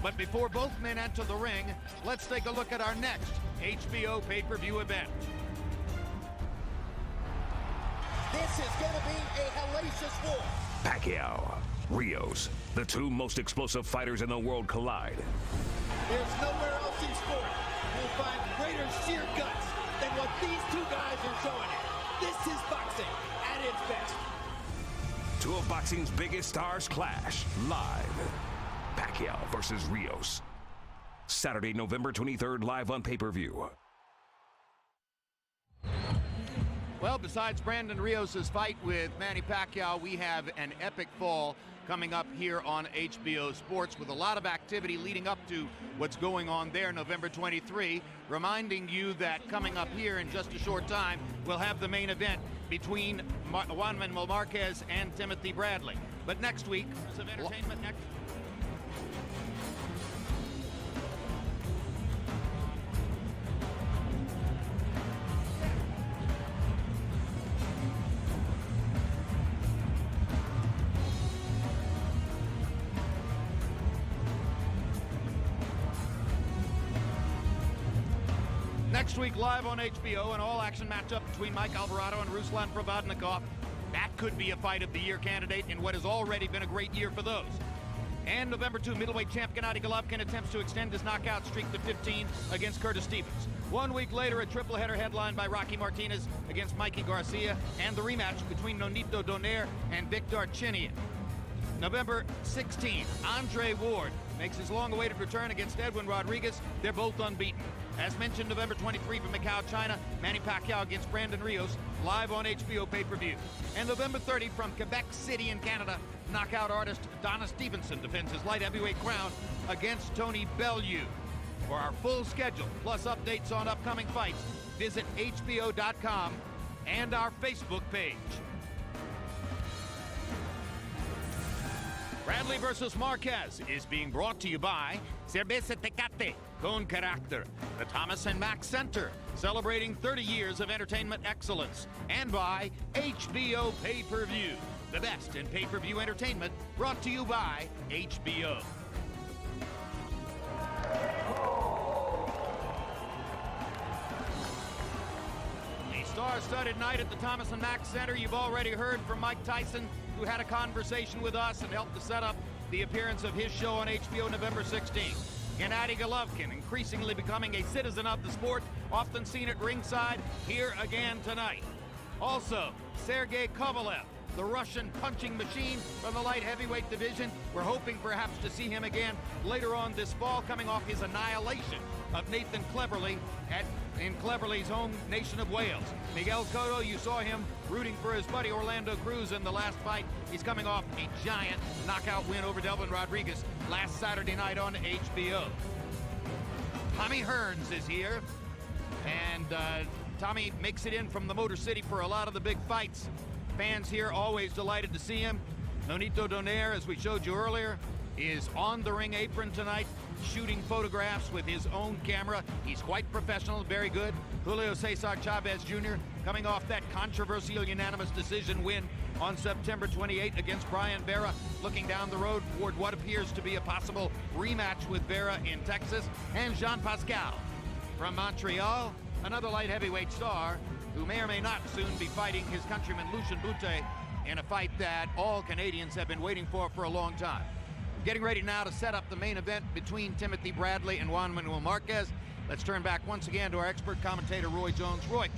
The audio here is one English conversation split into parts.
But before both men enter the ring, let's take a look at our next HBO pay-per-view event. This is going to be a hellacious war. Pacquiao, Rios, the two most explosive fighters in the world collide. There's nowhere else in sport you'll find greater sheer guts than what these two guys are showing you. This is boxing at its best. Two of boxing's biggest stars clash live. Pacquiao versus Rios. Saturday, November 23rd, live on pay-per-view. Well, besides Brandon Rios' fight with Manny Pacquiao, we have an epic fall coming up here on HBO Sports with a lot of activity leading up to what's going on there November 23. Reminding you that coming up here in just a short time, we'll have the main event between Juan Manuel Marquez and Timothy Bradley. But next week, of entertainment next. Next week, live on HBO, an all-action matchup between Mike Alvarado and Ruslan Provodnikov. That could be a Fight of the Year candidate in what has already been a great year for those. And November 2, middleweight champ Gennady Golovkin attempts to extend his knockout streak to 15 against Curtis Stevens. 1 week later, a triple header headlined by Rocky Martinez against Mikey Garcia, and the rematch between Nonito Donaire and Victor Chinian. November 16, Andre Ward makes his long-awaited return against Edwin Rodriguez. They're both unbeaten. As mentioned, November 23 from Macau, China, Manny Pacquiao against Brandon Rios, live on HBO pay-per-view. And November 30 from Quebec City in Canada, knockout artist Donna Stevenson defends his light heavyweight crown against Tony Bellew. For our full schedule, plus updates on upcoming fights, visit HBO.com and our Facebook page. Bradley versus Marquez is being brought to you by Cerveza Tecate con Carácter, the Thomas & Mack Center, celebrating 30 years of entertainment excellence, and by HBO Pay-Per-View, the best in pay-per-view entertainment, brought to you by HBO. A star-studded night at the Thomas & Mack Center. You've already heard from Mike Tyson, who had a conversation with us and helped to set up the appearance of his show on HBO November 16th. Gennady Golovkin, increasingly becoming a citizen of the sport, often seen at ringside, here again tonight. Also, Sergey Kovalev, the Russian punching machine from the light heavyweight division. We're hoping perhaps to see him again later on this fall, coming off his annihilation of Nathan Cleverly in Cleverly's home nation of Wales. Miguel Cotto, you saw him rooting for his buddy Orlando Cruz in the last fight. He's coming off a giant knockout win over Delvin Rodriguez last Saturday night on HBO. Tommy Hearns is here, and Tommy makes it in from the Motor City for a lot of the big fights. Fans here always delighted to see him. Nonito Donaire, as we showed you earlier, is on the ring apron tonight, shooting photographs with his own camera. He's quite professional, very good. Julio Cesar Chavez Jr. coming off that controversial unanimous decision win on September 28 against Brian Vera, looking down the road toward what appears to be a possible rematch with Vera in Texas. And Jean Pascal from Montreal, another light heavyweight star who may or may not soon be fighting his countryman Lucien Bute in a fight that all Canadians have been waiting for a long time. Getting ready now to set up the main event between Timothy Bradley and Juan Manuel Marquez. Let's turn back once again to our expert commentator, Roy Jones. Roy,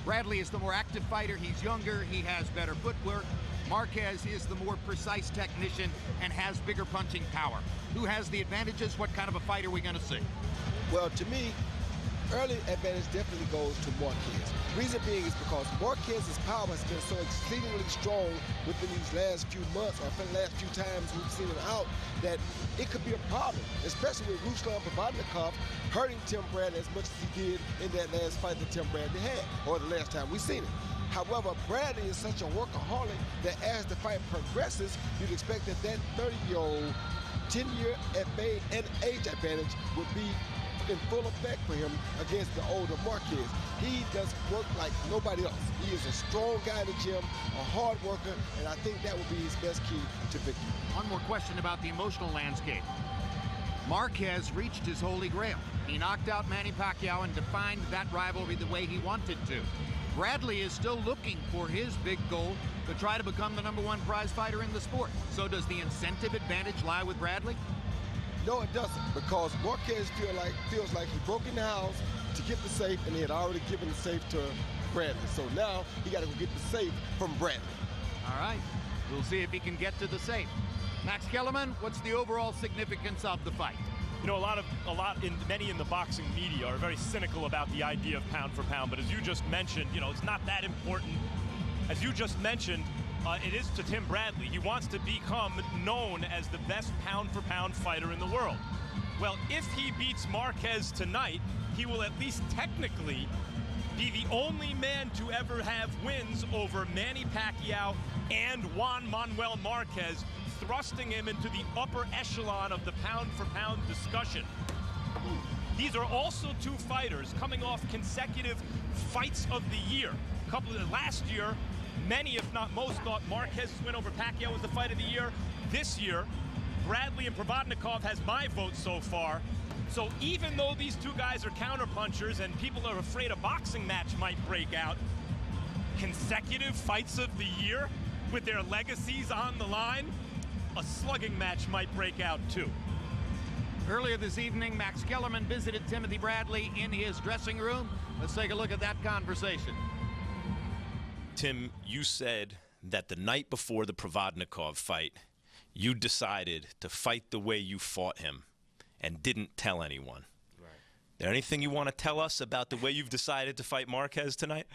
Bradley is the more active fighter. He's younger. He has better footwork. Marquez is the more precise technician and has bigger punching power. Who has the advantages? What kind of a fight are we going to see? Well, to me, early advantage definitely goes to Marquez. Reason being is because Marquez's power has been so exceedingly strong within these last few months, or the last few times we've seen him out, that it could be a problem, especially with Ruslan Provodnikov hurting Tim Bradley as much as he did in that last fight that Tim Bradley had, or the last time we seen it. However, Bradley is such a workaholic that as the fight progresses, you'd expect that that 30-year-old 10-year age advantage would be in full effect for him against the older Marquez. He does work like nobody else. He is a strong guy in the gym, a hard worker, and I think that will be his best key to victory. One more question about the emotional landscape. Marquez reached his holy grail. He knocked out Manny Pacquiao and defined that rivalry the way he wanted to. Bradley is still looking for his big goal to try to become the #1 prize fighter in the sport. So does the incentive advantage lie with Bradley? No, it doesn't, because Marquez feels like he broke in the house to get the safe, and he had already given the safe to Bradley. So now he got to go get the safe from Bradley. All right, we'll see if he can get to the safe. Max Kellerman, what's the overall significance of the fight? You know, many in the boxing media are very cynical about the idea of pound for pound, but as you just mentioned, you know, it's not that important. As you just mentioned, it is to Tim Bradley. He wants to become known as the best pound for pound fighter in the world. Well, if he beats Marquez tonight, he will at least technically be the only man to ever have wins over Manny Pacquiao and Juan Manuel Marquez, thrusting him into the upper echelon of the pound-for-pound discussion. These are also two fighters coming off consecutive fights of the year. Last year, many, if not most, thought Marquez's win over Pacquiao was the fight of the year. This year, Bradley and Provodnikov has my vote so far. So even though these two guys are counterpunchers and people are afraid a boxing match might break out, consecutive fights of the year with their legacies on the line, a slugging match might break out too. Earlier this evening, Max Kellerman visited Timothy Bradley in his dressing room. Let's take a look at that conversation. Tim, you said that the night before the Provodnikov fight, you decided to fight the way you fought him and didn't tell anyone. Right. Is there anything you want to tell us about the way you've decided to fight Marquez tonight?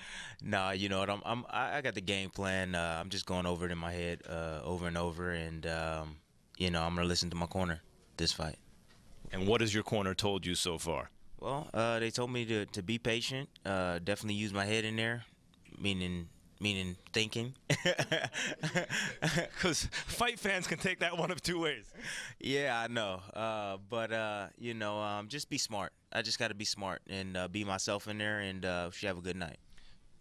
Nah, you know what? I got the game plan. I'm just going over it in my head over and over, and you know, I'm gonna listen to my corner this fight. And what has your corner told you so far? Well, they told me to be patient. Definitely use my head in there, meaning thinking. Because fight fans can take that one of two ways. Yeah, I know. But you know, just be smart. I just got to be smart and be myself in there, and should have a good night.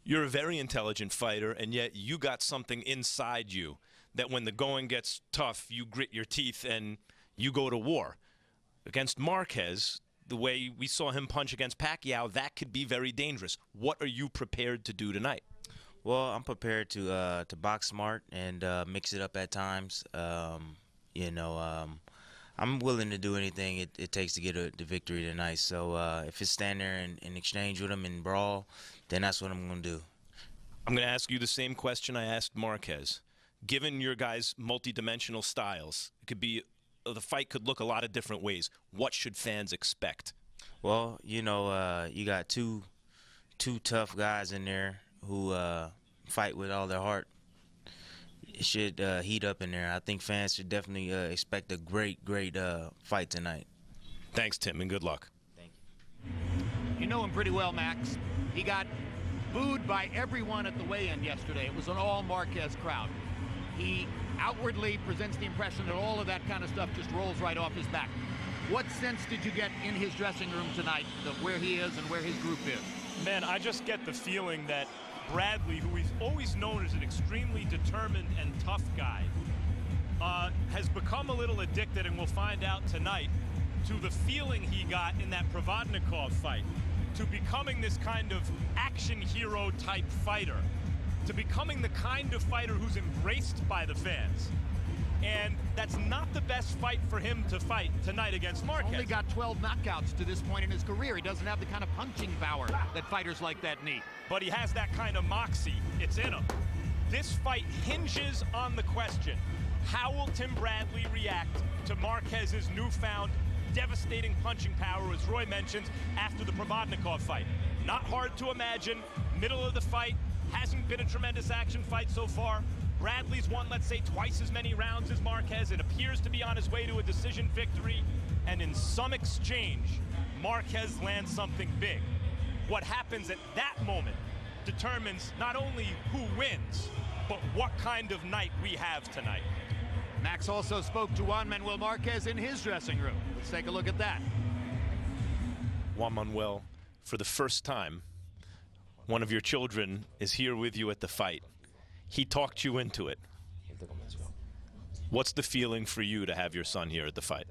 You're a very intelligent fighter, and yet you got something inside you that when the going gets tough, you grit your teeth and you go to war. Against Marquez, the way we saw him punch against Pacquiao, that could be very dangerous. What are you prepared to do tonight? Well, I'm prepared to box smart and mix it up at times. You know, I'm willing to do anything it takes to get the victory tonight. So if it's stand there and exchange with him and brawl, then that's what I'm going to do. I'm going to ask you the same question I asked Marquez. Given your guys' multidimensional styles, the fight could look a lot of different ways. What should fans expect? Well, you know, you got two tough guys in there who fight with all their heart. It should heat up in there. I think fans should definitely expect a great fight tonight. Thanks, Tim, and good luck. Thank you. You know him pretty well, Max. He got booed by everyone at the weigh-in yesterday. It was an all Marquez crowd. He outwardly presents the impression that all of that kind of stuff just rolls right off his back. What sense did you get in his dressing room tonight of where he is and where his group is? Man, I just get the feeling that Bradley, who he's always known as an extremely determined and tough guy, has become a little addicted, and we'll find out tonight, to the feeling he got in that Provodnikov fight, to becoming this kind of action hero type fighter, to becoming the kind of fighter who's embraced by the fans. And that's not the best fight for him to fight tonight against Marquez. Only got 12 knockouts to this point in his career. He doesn't have the kind of punching power that fighters like that need. But he has that kind of moxie. It's in him. This fight hinges on the question, how will Tim Bradley react to Marquez's newfound devastating punching power, as Roy mentioned, after the Provodnikov fight? Not hard to imagine. Middle of the fight, hasn't been a tremendous action fight so far. Bradley's won, let's say, twice as many rounds as Marquez. It appears to be on his way to a decision victory. And in some exchange, Marquez lands something big. What happens at that moment determines not only who wins, but what kind of night we have tonight. Max also spoke to Juan Manuel Marquez in his dressing room. Let's take a look at that. Juan Manuel, for the first time, one of your children is here with you at the fight. He talked you into it. What's the feeling for you to have your son here at the fight?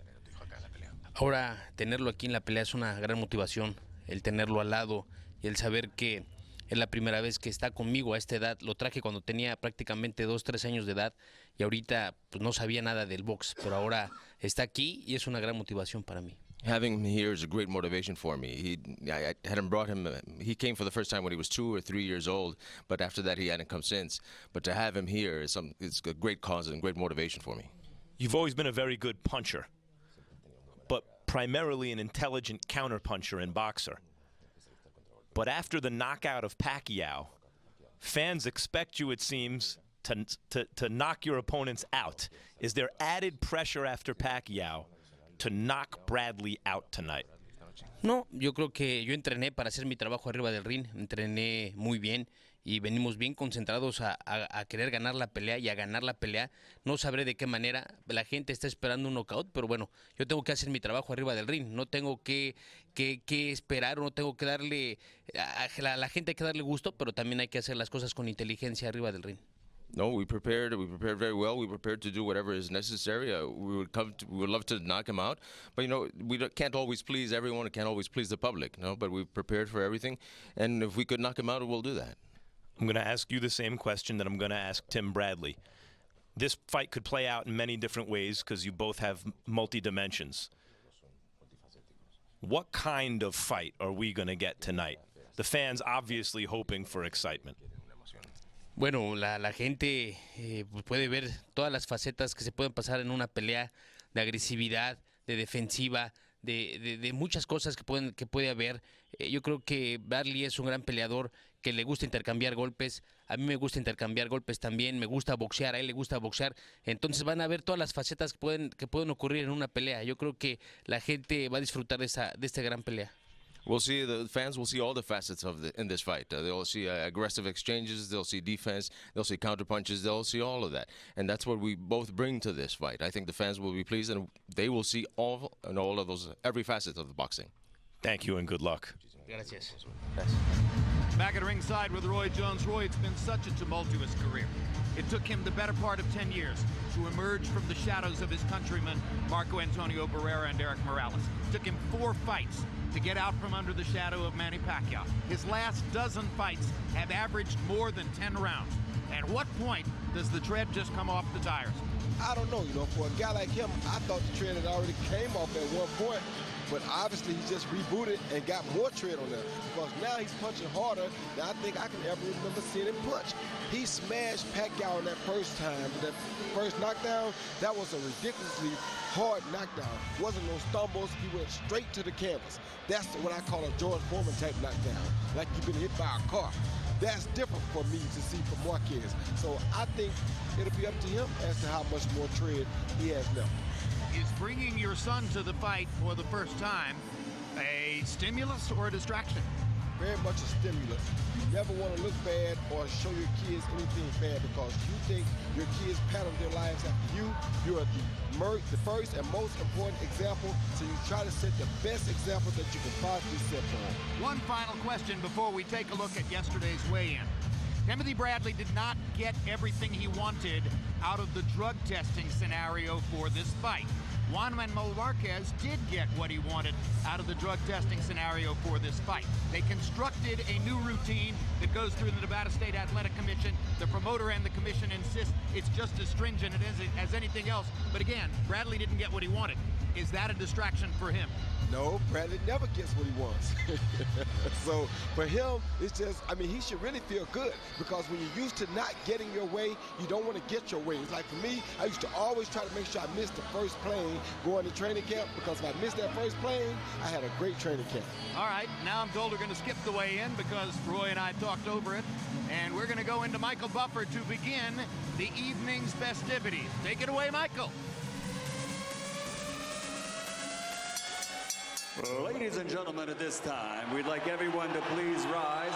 Ahora, tenerlo aquí en la pelea es una gran motivación, el tenerlo al lado y el saber que es la primera vez que está conmigo a esta edad. Lo traje cuando tenía prácticamente 2, 3 años de edad y ahorita pues no sabía nada del box, pero ahora está aquí y es una gran motivación para mí. Having him here is a great motivation for me. I hadn't brought him. He came for the first time when he was 2 or 3 years old, but after that he hadn't come since. But to have him here is it's a great cause and great motivation for me. You've always been a very good puncher, but primarily an intelligent counterpuncher and boxer. But after the knockout of Pacquiao, fans expect you, it seems, to knock your opponents out. Is there added pressure after Pacquiao to knock Bradley out tonight? No, yo creo que yo entrené para hacer mi trabajo arriba del ring, entrené muy bien y venimos bien concentrados a querer ganar la pelea y a ganar la pelea. No sabré de qué manera, la gente está esperando un knockout, pero bueno, yo tengo que hacer mi trabajo arriba del ring, no tengo que esperar o no tengo que darle, a la gente hay que darle gusto, pero también hay que hacer las cosas con inteligencia arriba del ring. No, we prepared very well. We prepared to do whatever is necessary. We would love to knock him out, but we can't always please everyone. We can't always please the public, but we've prepared for everything, and if we could knock him out, we'll do that. I'm going to ask you the same question that I'm going to ask Tim Bradley. This fight could play out in many different ways because you both have multi-dimensions. What kind of fight are we going to get tonight? The fans obviously hoping for excitement. Bueno, la gente puede ver todas las facetas que se pueden pasar en una pelea, de agresividad, de defensiva, de muchas cosas que puede haber. Yo creo que Bradley es un gran peleador que le gusta intercambiar golpes. A mí me gusta intercambiar golpes también, me gusta boxear, a él le gusta boxear. Entonces van a ver todas las facetas que pueden ocurrir en una pelea. Yo creo que la gente va a disfrutar de esta gran pelea. The fans will see all the facets in this fight. They'll see aggressive exchanges, they'll see defense, they'll see counterpunches, they'll see all of that. And that's what we both bring to this fight. I think the fans will be pleased and they will see all of those, every facet of the boxing. Thank you and good luck. Gracias. Back at ringside with Roy Jones. Roy, it's been such a tumultuous career. It took him the better part of 10 years to emerge from the shadows of his countrymen, Marco Antonio Barrera and Eric Morales. It took him 4 fights to get out from under the shadow of Manny Pacquiao. His last dozen fights have averaged more than 10 rounds. At what point does the tread just come off the tires? I don't know. For a guy like him, I thought the tread had already came off at one point. But obviously he just rebooted and got more tread on there because now he's punching harder than I think I can ever remember seeing him punch. He smashed Pacquiao in that first time, that first knockdown. That was a ridiculously hard knockdown. Wasn't no stumbles. He went straight to the canvas. That's what I call a George Foreman type knockdown, like you've been hit by a car. That's different for me to see from Marquez. So I think it'll be up to him as to how much more tread he has left. Is bringing your son to the fight for the first time a stimulus or a distraction? Very much a stimulus. You never want to look bad or show your kids anything bad because you think your kids pattern their lives after you. You're the first and most important example, so you try to set the best example that you can possibly set for them. One final question before we take a look at yesterday's weigh-in. Timothy Bradley did not get everything he wanted out of the drug testing scenario for this fight. Juan Manuel Marquez did get what he wanted out of the drug testing scenario for this fight. They constructed a new routine that goes through the Nevada State Athletic Commission. The promoter and the commission insist it's just as stringent as anything else. But again, Bradley didn't get what he wanted. Is that a distraction for him? No, Bradley never gets what he wants. So for him, it's just, he should really feel good because when you're used to not getting your way, you don't want to get your way. It's like for me, I used to always try to make sure I missed the first plane going to training camp because if I missed that first plane, I had a great training camp. All right, now I'm told we're going to skip the weigh-in because Roy and I talked over it, and we're going to go into Michael Buffer to begin the evening's festivities. Take it away, Michael. Ladies and gentlemen, at this time, we'd like everyone to please rise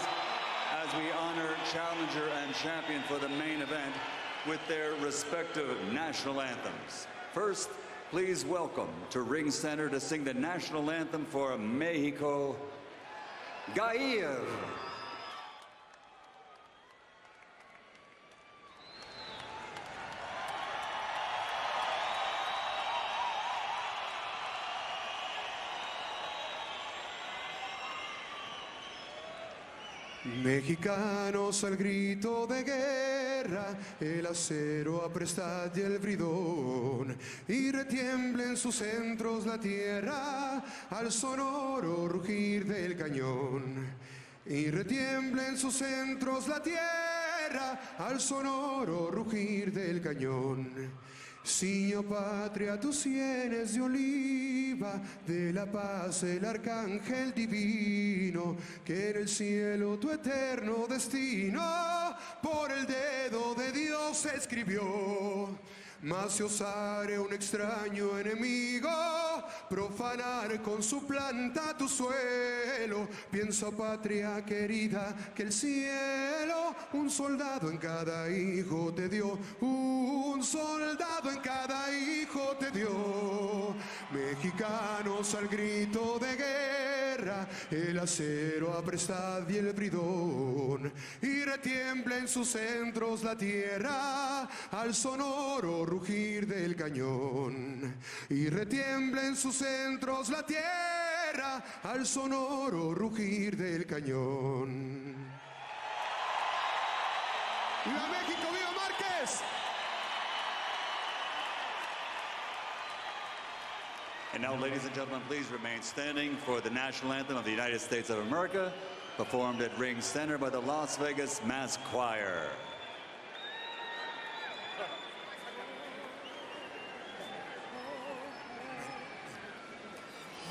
as we honor challenger and champion for the main event with their respective national anthems. First, please welcome to Ring Center to sing the national anthem for Mexico, Gail. Mexicanos al grito de guerra, el acero aprestad y el bridón, y retiembla en sus centros la tierra al sonoro rugir del cañón. Y retiembla en sus centros la tierra al sonoro rugir del cañón. Ciño patria, tus sienes de oliva, de la paz el arcángel divino, que en el cielo tu eterno destino por el dedo de Dios escribió. Mas si osare un extraño enemigo profanar con su planta tu suelo, piensa, patria querida, que el cielo un soldado en cada hijo te dio, un soldado en cada hijo te dio. Mexicanos al grito de guerra, el acero aprestad y el bridón, y retiembla en sus centros la tierra al sonoro rugir del cañón. Y retiembla en sus centros la tierra al sonoro rugir del cañón. ¡Viva México! ¡Viva Marquez! And now, ladies and gentlemen, please remain standing for the national anthem of the United States of America, performed at Ring Center by the Las Vegas Mass Choir.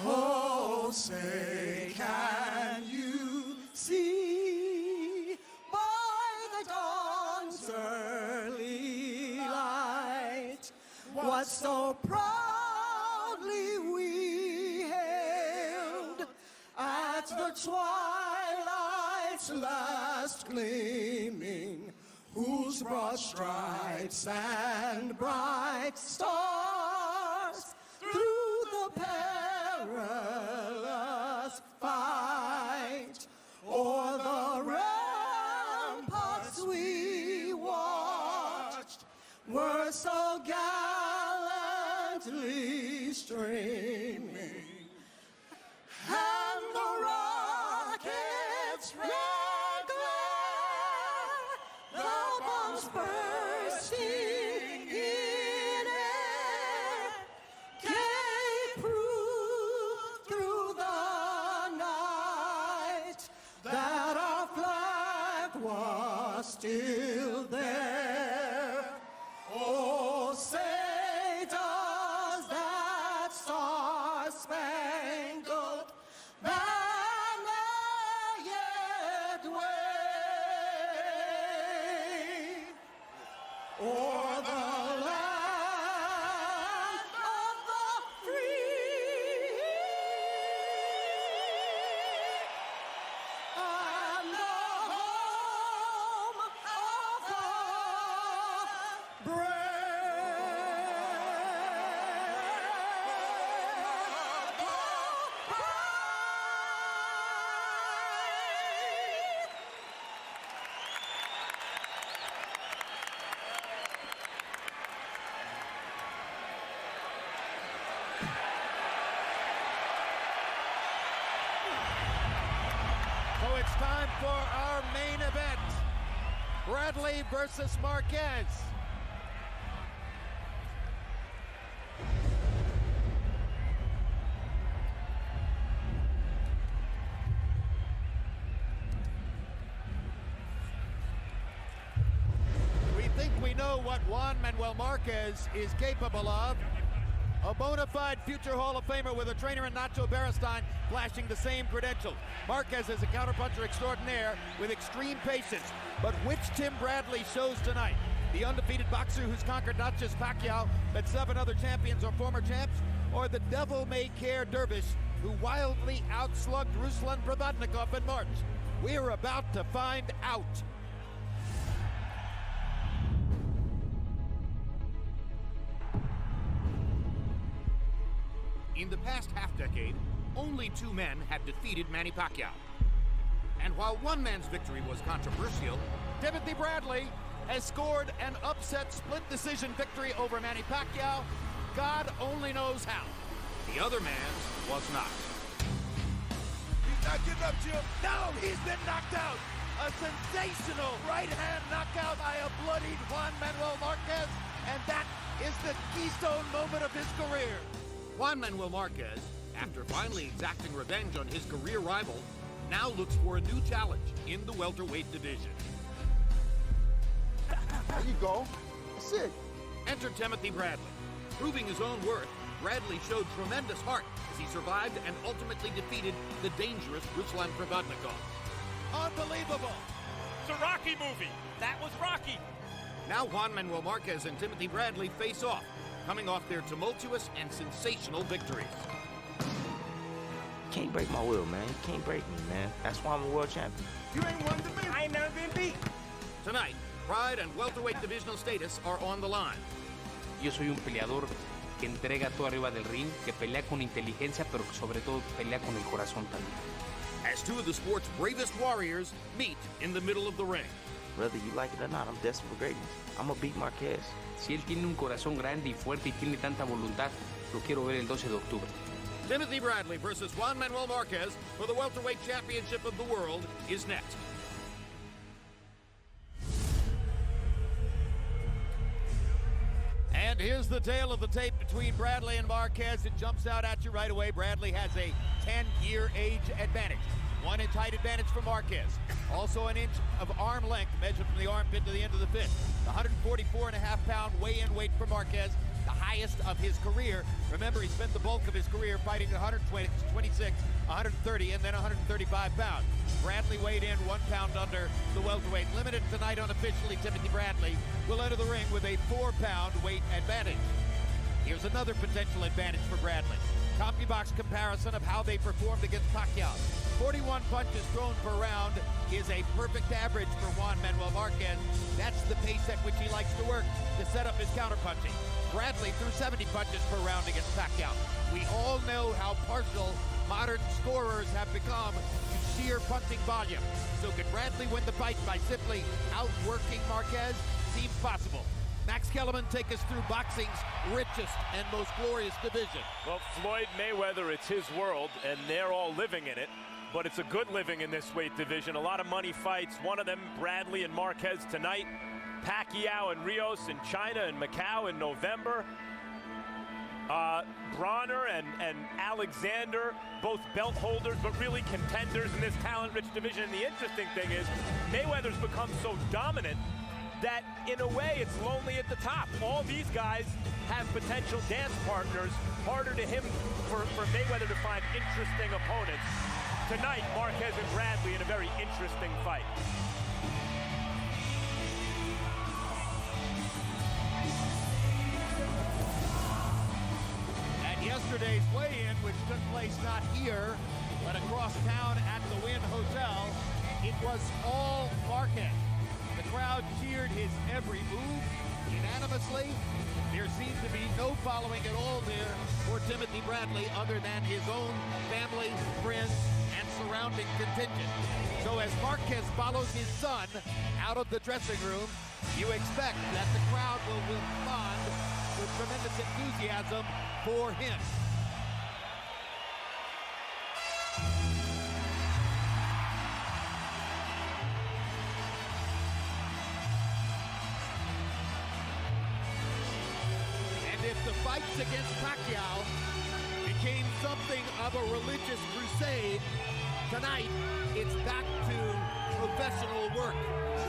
Oh, say, can you see by the dawn's early light what so proudly we hailed at the twilight's last gleaming, whose broad stripes and bright stars through the perilous fight o'er the ramparts we watched were so gallantly streaming, and the rockets' red glare, the bombs bursting in air, gave proof through the night that our flag was still there. Oh, say does that star-spangled banner yet wave o'er the land of the free and the home of the brave? So it's time for our main event. Bradley versus Marquez. We think we know what Juan Manuel Marquez is capable of. A bona fide future Hall of Famer with a trainer in Nacho Beristain flashing the same credentials. Marquez is a counterpuncher extraordinaire with extreme patience. But which Tim Bradley shows tonight? The undefeated boxer who's conquered not just Pacquiao, but 7 other champions or former champs? Or the devil-may-care dervish who wildly outslugged Ruslan Provodnikov in March? We're about to find out. In the past half-decade, only 2 men have defeated Manny Pacquiao. And while one man's victory was controversial, Timothy Bradley has scored an upset split decision victory over Manny Pacquiao. God only knows how. The other man's was not. He's not getting up, Jim. No, he's been knocked out. A sensational right-hand knockout by a bloodied Juan Manuel Marquez, and that is the keystone moment of his career. Juan Manuel Marquez, after finally exacting revenge on his career rival, now looks for a new challenge in the welterweight division. There you go. That's it. Enter Timothy Bradley. Proving his own worth, Bradley showed tremendous heart as he survived and ultimately defeated the dangerous Ruslan Provodnikov. Unbelievable! It's a Rocky movie. That was Rocky. Now Juan Manuel Marquez and Timothy Bradley face off, coming off their tumultuous and sensational victories. Can't break my will, man. You can't break me, man. That's why I'm a world champion. You ain't won the I ain't never been beat. Tonight, pride and welterweight divisional status are on the line. Yo soy un peleador que entrega todo arriba del ring, que pelea con inteligencia, pero que sobre todo pelea con el corazón también. As two of the sport's bravest warriors meet in the middle of the ring. Whether you like it or not, I'm destined for greatness. I'm gonna beat Marquez. Si él tiene un corazón grande y fuerte y tiene tanta voluntad, lo quiero ver el 12 de octubre. Timothy Bradley versus Juan Manuel Marquez for the welterweight championship of the world is next. And here's the tale of the tape between Bradley and Marquez. It jumps out at you right away. Bradley has a 10-year age advantage. 1 inch height advantage for Marquez. Also an inch of arm length measured from the armpit to the end of the fist. The 144.5-pound weigh-in weight for Marquez, the highest of his career. Remember, he spent the bulk of his career fighting at 126, 130, and then 135 pounds. Bradley weighed in 1 pound under the welterweight. Limited tonight unofficially, Timothy Bradley will enter the ring with a 4-pound weight advantage. Here's another potential advantage for Bradley. CompuBox comparison of how they performed against Pacquiao. 41 punches thrown per round is a perfect average for Juan Manuel Marquez. That's the pace at which he likes to work to set up his counterpunching. Bradley threw 70 punches per round against Pacquiao. We all know how partial modern scorers have become to sheer punching volume. So could Bradley win the fight by simply outworking Marquez? Seems possible. Max Kellerman, take us through boxing's richest and most glorious division. Well, Floyd Mayweather, it's his world, and they're all living in it. But it's a good living in this weight division. A lot of money fights. One of them, Bradley and Marquez tonight. Pacquiao and Rios in China and Macau in November. Bronner and Alexander, both belt holders, but really contenders in this talent-rich division. And the interesting thing is, Mayweather's become so dominant that, in a way, it's lonely at the top. All these guys have potential dance partners. Harder to him for Mayweather to find interesting opponents. Tonight, Marquez and Bradley in a very interesting fight. At yesterday's weigh-in, which took place not here, but across town at the Wynn Hotel, it was all Marquez. The crowd cheered his every move unanimously. There seemed to be no following at all there for Timothy Bradley other than his own family, friends, and surrounding contingent. So as Marquez follows his son out of the dressing room, you expect that the crowd will respond with tremendous enthusiasm for him. If the fights against Pacquiao became something of a religious crusade, tonight it's back to professional work.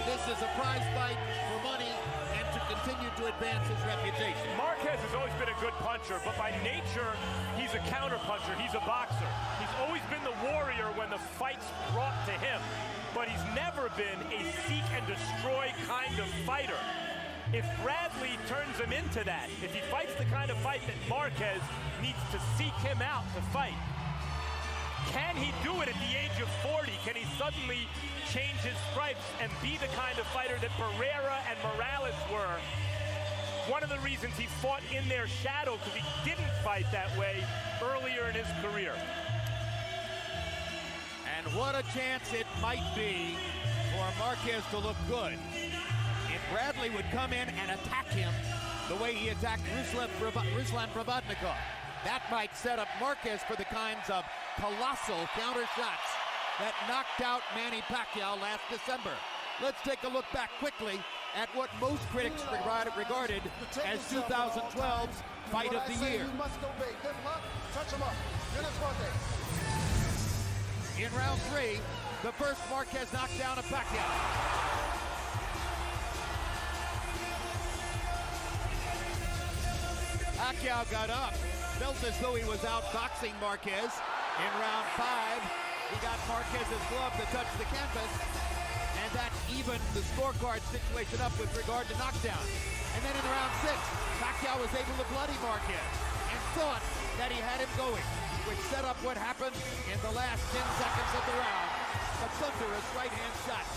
This is a prize fight for money and to continue to advance his reputation. Marquez has always been a good puncher, but by nature, he's a counter-puncher. He's a boxer. He's always been the warrior when the fight's brought to him, but he's never been a seek and destroy kind of fighter. If Bradley turns him into that, if he fights the kind of fight that Marquez needs to seek him out to fight, can he do it at the age of 40? Can he suddenly change his stripes and be the kind of fighter that Barrera and Morales were? One of the reasons he fought in their shadow, because he didn't fight that way earlier in his career. And what a chance it might be for Marquez to look good if Bradley would come in and attack him the way he attacked Ruslan Provodnikov. That might set up Marquez for the kinds of colossal counter shots that knocked out Manny Pacquiao last December. Let's take a look back quickly at what most critics regarded as 2012's fight of the year. In round 3, the first Marquez knockdown of Pacquiao. Pacquiao got up, felt as though he was outboxing Marquez. In round 5, he got Marquez's glove to touch the canvas, and that evened the scorecard situation up with regard to knockdown. And then in round 6, Pacquiao was able to bloody Marquez and thought that he had him going, which set up what happened in the last 10 seconds of the round. A thunderous right-hand shot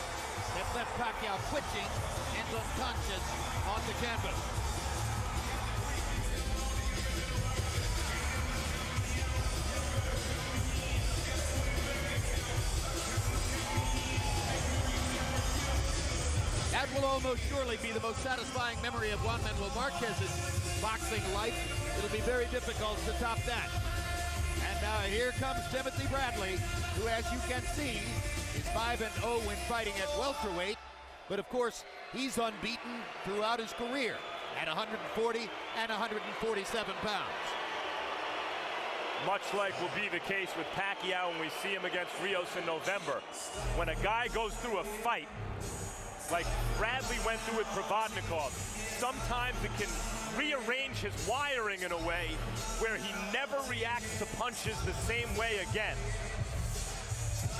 that left Pacquiao twitching and unconscious on the canvas. That will almost surely be the most satisfying memory of Juan Manuel Marquez's boxing life. It'll be very difficult to top that. And now here comes Timothy Bradley, who, as you can see, is 5-0 when fighting at welterweight. But of course, he's unbeaten throughout his career at 140 and 147 pounds. Much like will be the case with Pacquiao when we see him against Rios in November. When a guy goes through a fight, like Bradley went through with Provodnikov, sometimes it can rearrange his wiring in a way where he never reacts to punches the same way again.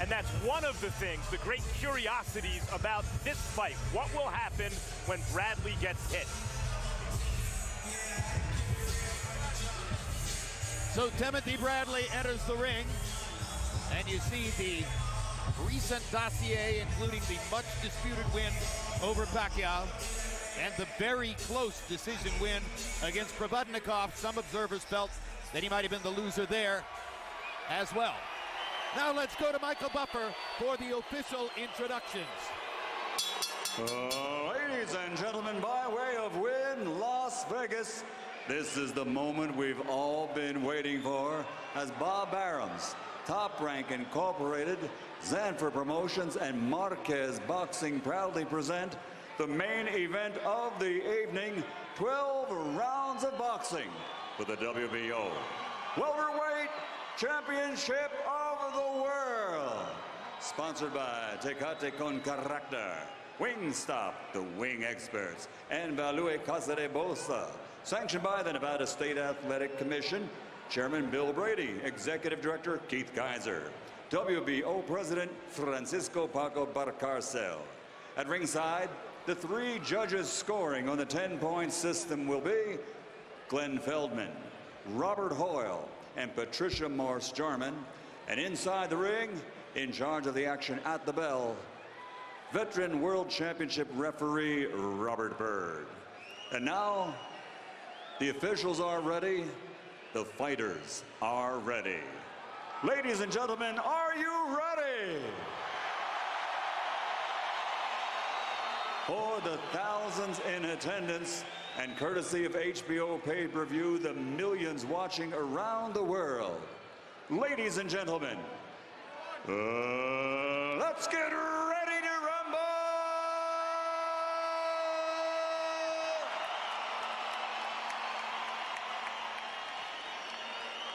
And that's one of the things, the great curiosities about this fight. What will happen when Bradley gets hit? So Timothy Bradley enters the ring, and you see the recent dossier, including the much disputed win over Pacquiao and the very close decision win against Provodnikov. Some observers felt that he might have been the loser there as well. Now let's go to Michael Buffer for the official introductions. Ladies and gentlemen, by way of Wynn, Las Vegas, this is the moment we've all been waiting for as Bob Arams, Top Rank Incorporated, Zanfer Promotions, and Marquez Boxing proudly present the main event of the evening, 12 rounds of boxing for the WBO Welterweight Championship of the World. Sponsored by Tecate Con Carácter, Wingstop, the wing experts, and Value Casa de Bolsa. Sanctioned by the Nevada State Athletic Commission, Chairman Bill Brady, Executive Director Keith Kaiser, WBO President Francisco Paco Barcarcel. At ringside, the 3 judges scoring on the 10-point system will be Glenn Feldman, Robert Hoyle, and Patricia Morse-Jarman. And inside the ring, in charge of the action at the bell, veteran World Championship referee Robert Byrd. And now, the officials are ready. The fighters are ready. Ladies and gentlemen, are you ready? For the thousands in attendance and courtesy of HBO pay-per-view, the millions watching around the world. Ladies and gentlemen, let's get ready to rumble!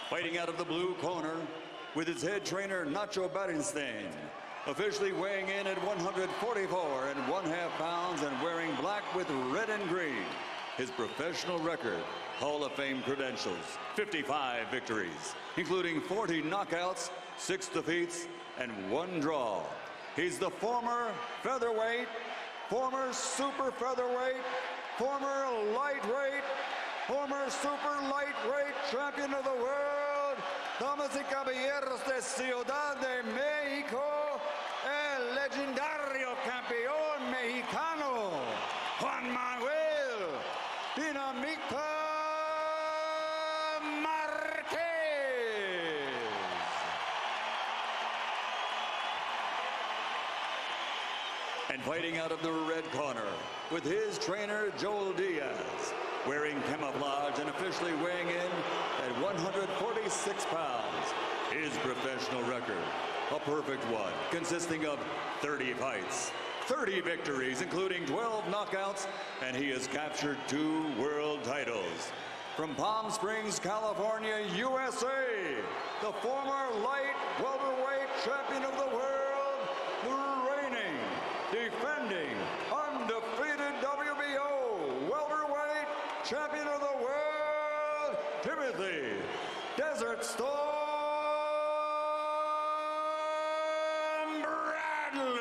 Fighting out of the blue corner with his head trainer Nacho Berenstein, officially weighing in at 144 1/2 pounds and wearing black with red and green. His professional record, Hall of Fame credentials, 55 victories, including 40 knockouts, 6 defeats, and 1 draw. He's the former featherweight, former super featherweight, former lightweight, former super lightweight champion of the world, damas y caballeros de Ciudad de México, el legendario campeón mexicano, Juan Manuel Dinamita Marquez. And fighting out of the red corner with his trainer Joel Diaz, wearing camouflage and officially weighing in at 146 pounds. His professional record, a perfect one, consisting of 30 fights, 30 victories, including 12 knockouts, and he has captured 2 world titles. From Palm Springs, California, USA, the former light welterweight champion of the world, the reigning, defending, undefeated WBO welterweight champion of the world, Timothy Desert Storm Bradley.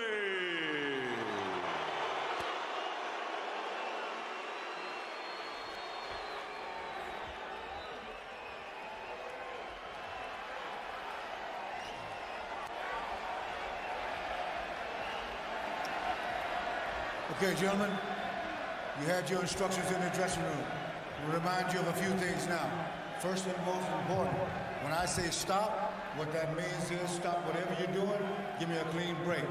Okay, gentlemen, you had your instructions in the dressing room. We'll remind you of a few things now. First and most important, when I say stop, what that means is stop whatever you're doing, give me a clean break.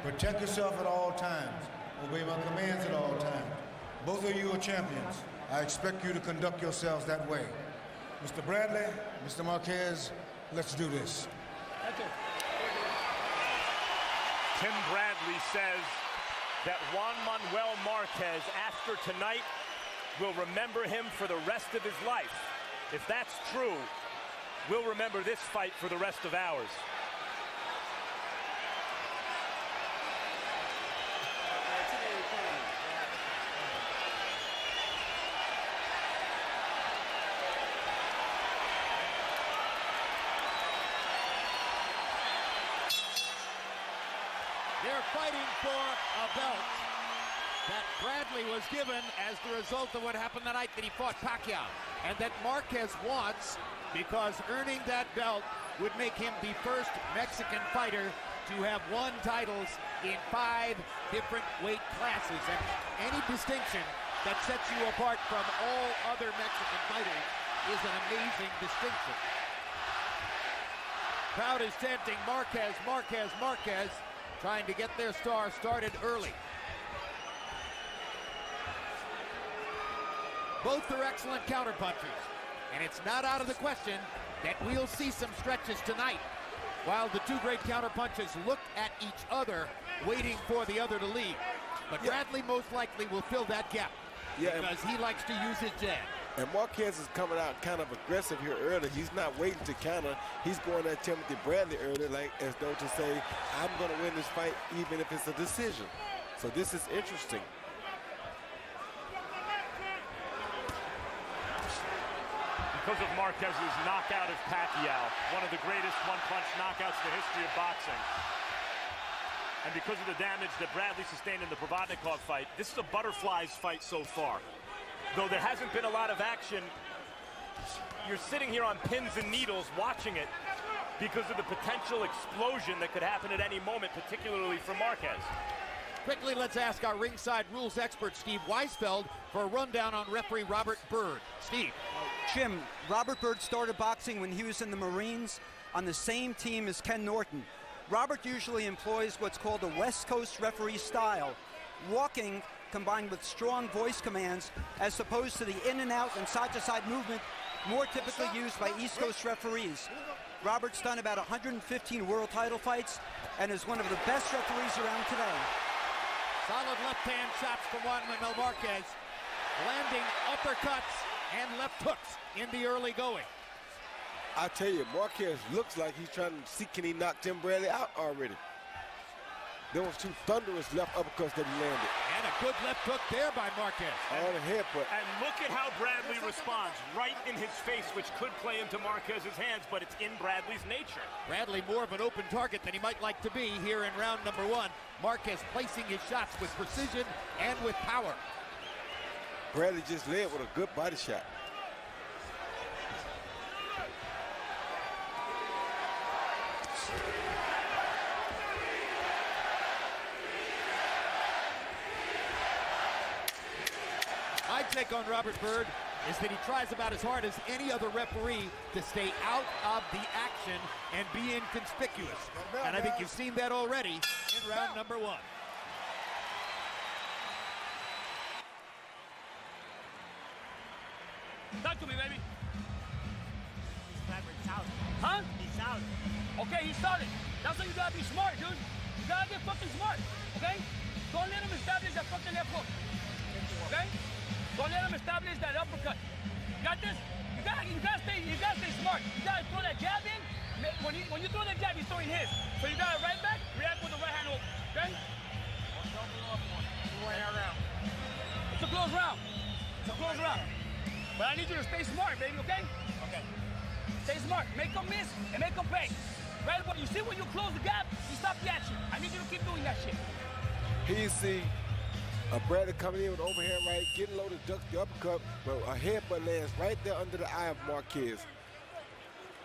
Protect yourself at all times. Obey my commands at all times. Both of you are champions. I expect you to conduct yourselves that way. Mr. Bradley, Mr. Marquez, let's do this. Tim Bradley says that Juan Manuel Marquez, after tonight, will remember him for the rest of his life. If that's true, we'll remember this fight for the rest of ours. They're fighting for a belt that Bradley was given as the result of what happened the night that he fought Pacquiao, and that Marquez wants because earning that belt would make him the first Mexican fighter to have won titles in 5 different weight classes. And any distinction that sets you apart from all other Mexican fighters is an amazing distinction. Crowd is chanting Marquez, Marquez, Marquez, trying to get their star started early. Both are excellent counterpunchers, and it's not out of the question that we'll see some stretches tonight while the 2 great counterpunchers look at each other, waiting for the other to lead. But Bradley most likely will fill that gap because he likes to use his jab. And Marquez is coming out kind of aggressive here early. He's not waiting to counter. He's going at Timothy Bradley early, like as though to say, I'm going to win this fight even if it's a decision. So this is interesting. Because of Marquez's knockout of Pacquiao, one of the greatest one-punch knockouts in the history of boxing, and because of the damage that Bradley sustained in the Provodnikov fight, this is a butterflies fight so far. Though there hasn't been a lot of action, you're sitting here on pins and needles watching it because of the potential explosion that could happen at any moment, particularly for Marquez. Quickly, let's ask our ringside rules expert, Steve Weisfeld, for a rundown on referee Robert Byrd. Steve. Jim, Robert Byrd started boxing when he was in the Marines on the same team as Ken Norton. Robert usually employs what's called a West Coast referee style, walking combined with strong voice commands as opposed to the in and out and side to side movement more typically used by East Coast referees. Robert's done about 115 world title fights and is one of the best referees around today. Solid left-hand shots from Juan Manuel Marquez, landing uppercuts and left hooks in the early going. I tell you, Marquez looks like he's trying to see can he knock Tim Bradley out already. There was 2 thunderous left uppercuts that he landed. And a good left hook there by Marquez. On the head, but And look at how Bradley responds, right in his face, which could play into Marquez's hands, but it's in Bradley's nature. Bradley more of an open target than he might like to be here in round number 1. Marquez placing his shots with precision and with power. Bradley just led with a good body shot. My take on Robert Byrd is that he tries about as hard as any other referee to stay out of the action and be inconspicuous. And I think you've seen that already in round number 1. Talk to me, baby. He's out. Huh? He's out. Okay, he started. That's why you gotta be smart, dude. You gotta get fucking smart, okay? Don't let him establish that fucking left hook, okay? Don't let him establish that uppercut. You got this? You gotta stay smart. You gotta throw that jab in. When you throw that jab, he's throwing his. So you gotta right back, react with the right hand over, okay? It's a close round. It's a close round. But I need you to stay smart, baby, okay? Okay. Stay smart. Make them miss and make them pay. Right? When you see when you close the gap, you stop the action. I need you to keep doing that shit. Here you see Bradley coming in with overhand right, getting low to duck the uppercut, but a headbutt lands right there under the eye of Marquez.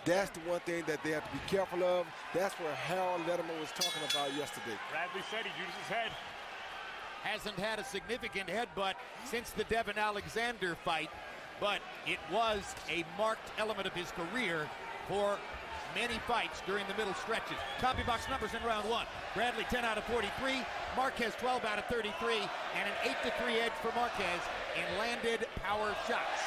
That's the one thing that they have to be careful of. That's where Harold Letterman was talking about yesterday. Bradley said he used his head. Hasn't had a significant headbutt since the Devin Alexander fight, but it was a marked element of his career for many fights during the middle stretches. Copy box numbers in round one. Bradley 10 out of 43, Marquez 12 out of 33, and an 8-3 edge for Marquez in landed power shots.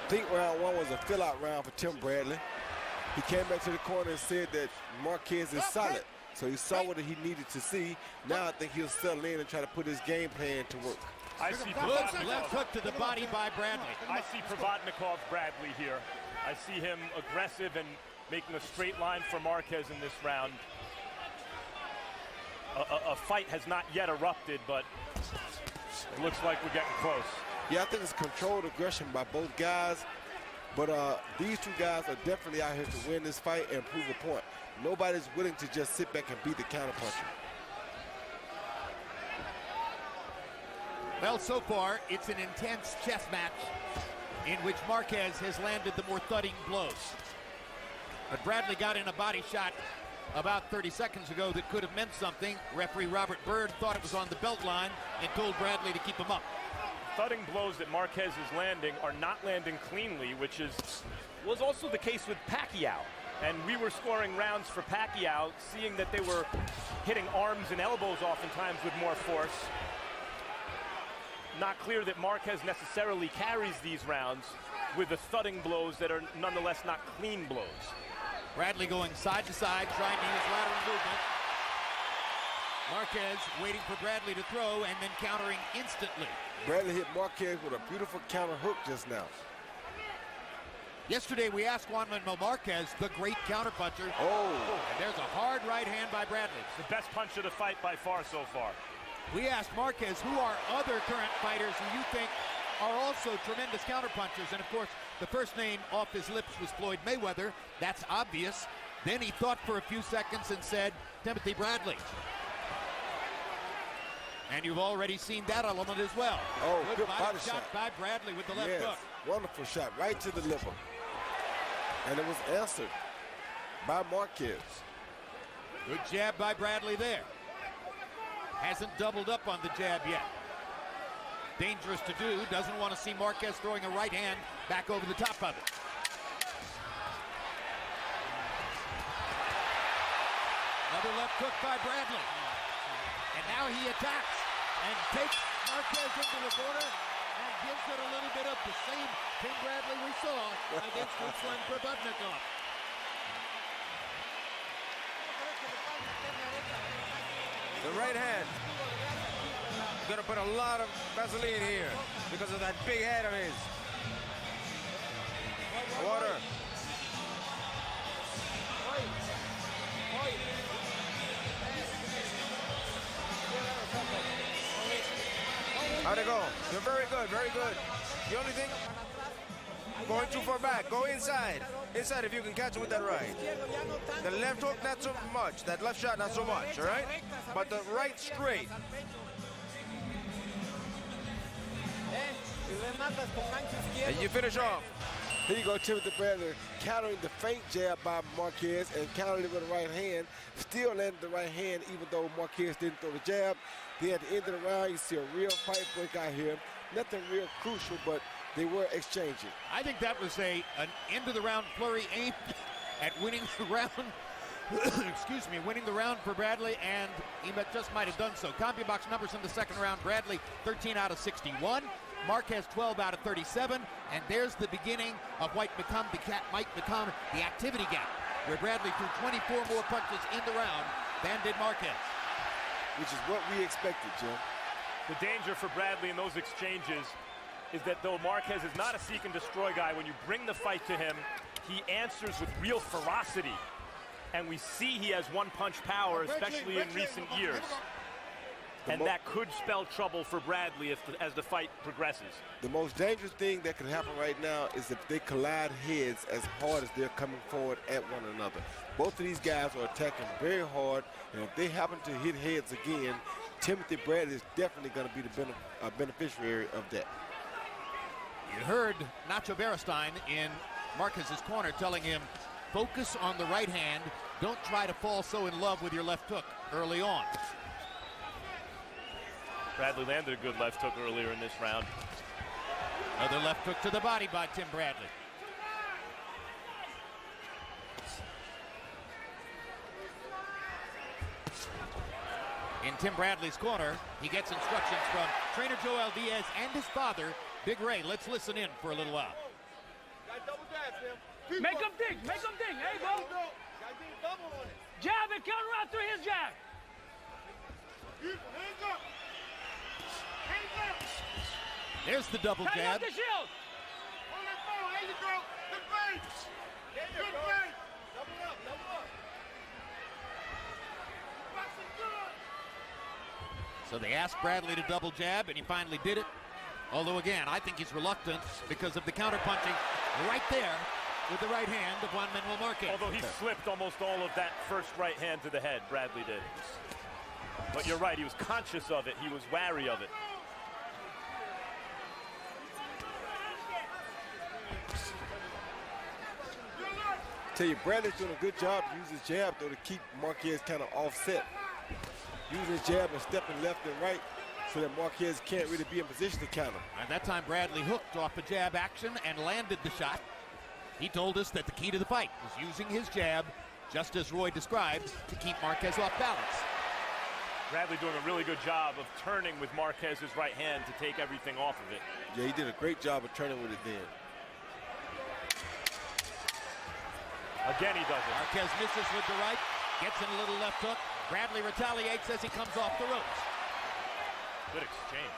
I think round one was a fill-out round for Tim Bradley. He came back to the corner and said that Marquez is solid. So he saw what he needed to see. Now I think he'll settle in and try to put his game plan to work. I see left hook to the body by Bradley. I see Provodnikov Bradley here. I see him aggressive and making a straight line for Marquez in this round. A fight has not yet erupted, but it looks like we're getting close. Yeah, I think it's controlled aggression by both guys. But these two guys are definitely out here to win this fight and prove a point. Nobody's willing to just sit back and beat the counterpuncher. Well, so far, it's an intense chess match in which Marquez has landed the more thudding blows. But Bradley got in a body shot about 30 seconds ago that could have meant something. Referee Robert Byrd thought it was on the belt line and told Bradley to keep him up. Thudding blows that Marquez is landing are not landing cleanly, which was also the case with Pacquiao. And we were scoring rounds for Pacquiao, seeing that they were hitting arms and elbows oftentimes with more force. Not clear that Marquez necessarily carries these rounds with the thudding blows that are nonetheless not clean blows. Bradley going side to side, trying to use lateral movement. Marquez waiting for Bradley to throw and then countering instantly. Bradley hit Marquez with a beautiful counter hook just now. Yesterday we asked Juan Manuel Marquez, the great counterpuncher. Oh. And there's a hard right hand by Bradley. It's the best punch of the fight by far so far. We asked Marquez, who are other current fighters who you think are also tremendous counterpunchers? And of course, the first name off his lips was Floyd Mayweather. That's obvious. Then he thought for a few seconds and said, Timothy Bradley. And you've already seen that element as well. Oh, good body shot by Bradley with the left yes, hook. Wonderful shot right to the liver. And it was answered by Marquez. Good jab by Bradley there. Hasn't doubled up on the jab yet. Dangerous to do. Doesn't want to see Marquez throwing a right hand back over the top of it. Another left hook by Bradley. And now he attacks and takes Marquez into the corner and gives it a little bit of the same Tim Bradley we saw against Ruslan Provodnikov. The right hand. Gonna put a lot of Vaseline here because of that big head of his. Water. How'd it go? You're very good, very good. The only thing, going too far back. Go inside. Inside if you can catch him with that right. The left hook, not so much. That left shot, not so much, all right? But the right straight. And you finish off. Here you go, Timothy Bradley countering the feint jab by Marquez and countering it with the right hand. Still landed the right hand even though Marquez didn't throw the jab. Then at the end of the round, you see a real fight break out here. Nothing real crucial, but they were exchanging. I think that was an end of the round flurry aimed at winning the round. excuse me, winning the round for Bradley, and he just might have done so. CompuBox numbers in the second round: Bradley 13 out of 61, Marquez 12 out of 37, and there's the beginning of what might become the activity gap, where Bradley threw 24 more punches in the round than did Marquez. Which is what we expected, Jim. The danger for Bradley in those exchanges is that though Marquez is not a seek and destroy guy, when you bring the fight to him, he answers with real ferocity. And we see he has one-punch power, especially in recent years. And that could spell trouble for Bradley as the fight progresses. The most dangerous thing that could happen right now is if they collide heads as hard as they're coming forward at one another. Both of these guys are attacking very hard, and if they happen to hit heads again, Timothy Bradley is definitely going to be the beneficiary of that. You heard Nacho Beristain in Marquez's corner telling him, focus on the right hand. Don't try to fall so in love with your left hook early on. Bradley landed a good left hook earlier in this round. Another left hook to the body by Tim Bradley. In Tim Bradley's corner, he gets instructions from trainer Joel Diaz and his father, Big Ray. Let's listen in for a little while. Make him dig, make him dig. There you go. Jab and counter out through his jab. There's the double Tighten jab. up the shield. So they asked Bradley to double jab, and he finally did it. Although, again, I think he's reluctant because of the counter-punching right there with the right hand of Juan Manuel Marquez. Although he slipped almost all of that first right hand to the head, Bradley did. But you're right, he was conscious of it. He was wary of it. Tell you, Bradley's doing a good job to use his jab, though, to keep Marquez kind of offset. Using his jab and stepping left and right so that Marquez can't really be in position to counter. At that time, Bradley hooked off a jab action and landed the shot. He told us that the key to the fight was using his jab, just as Roy described, to keep Marquez off balance. Bradley doing a really good job of turning with Marquez's right hand to take everything off of it. Yeah, he did a great job of turning with it then. Again, he does it. Marquez misses with the right, gets in a little left hook. Bradley retaliates as he comes off the ropes. Good exchange.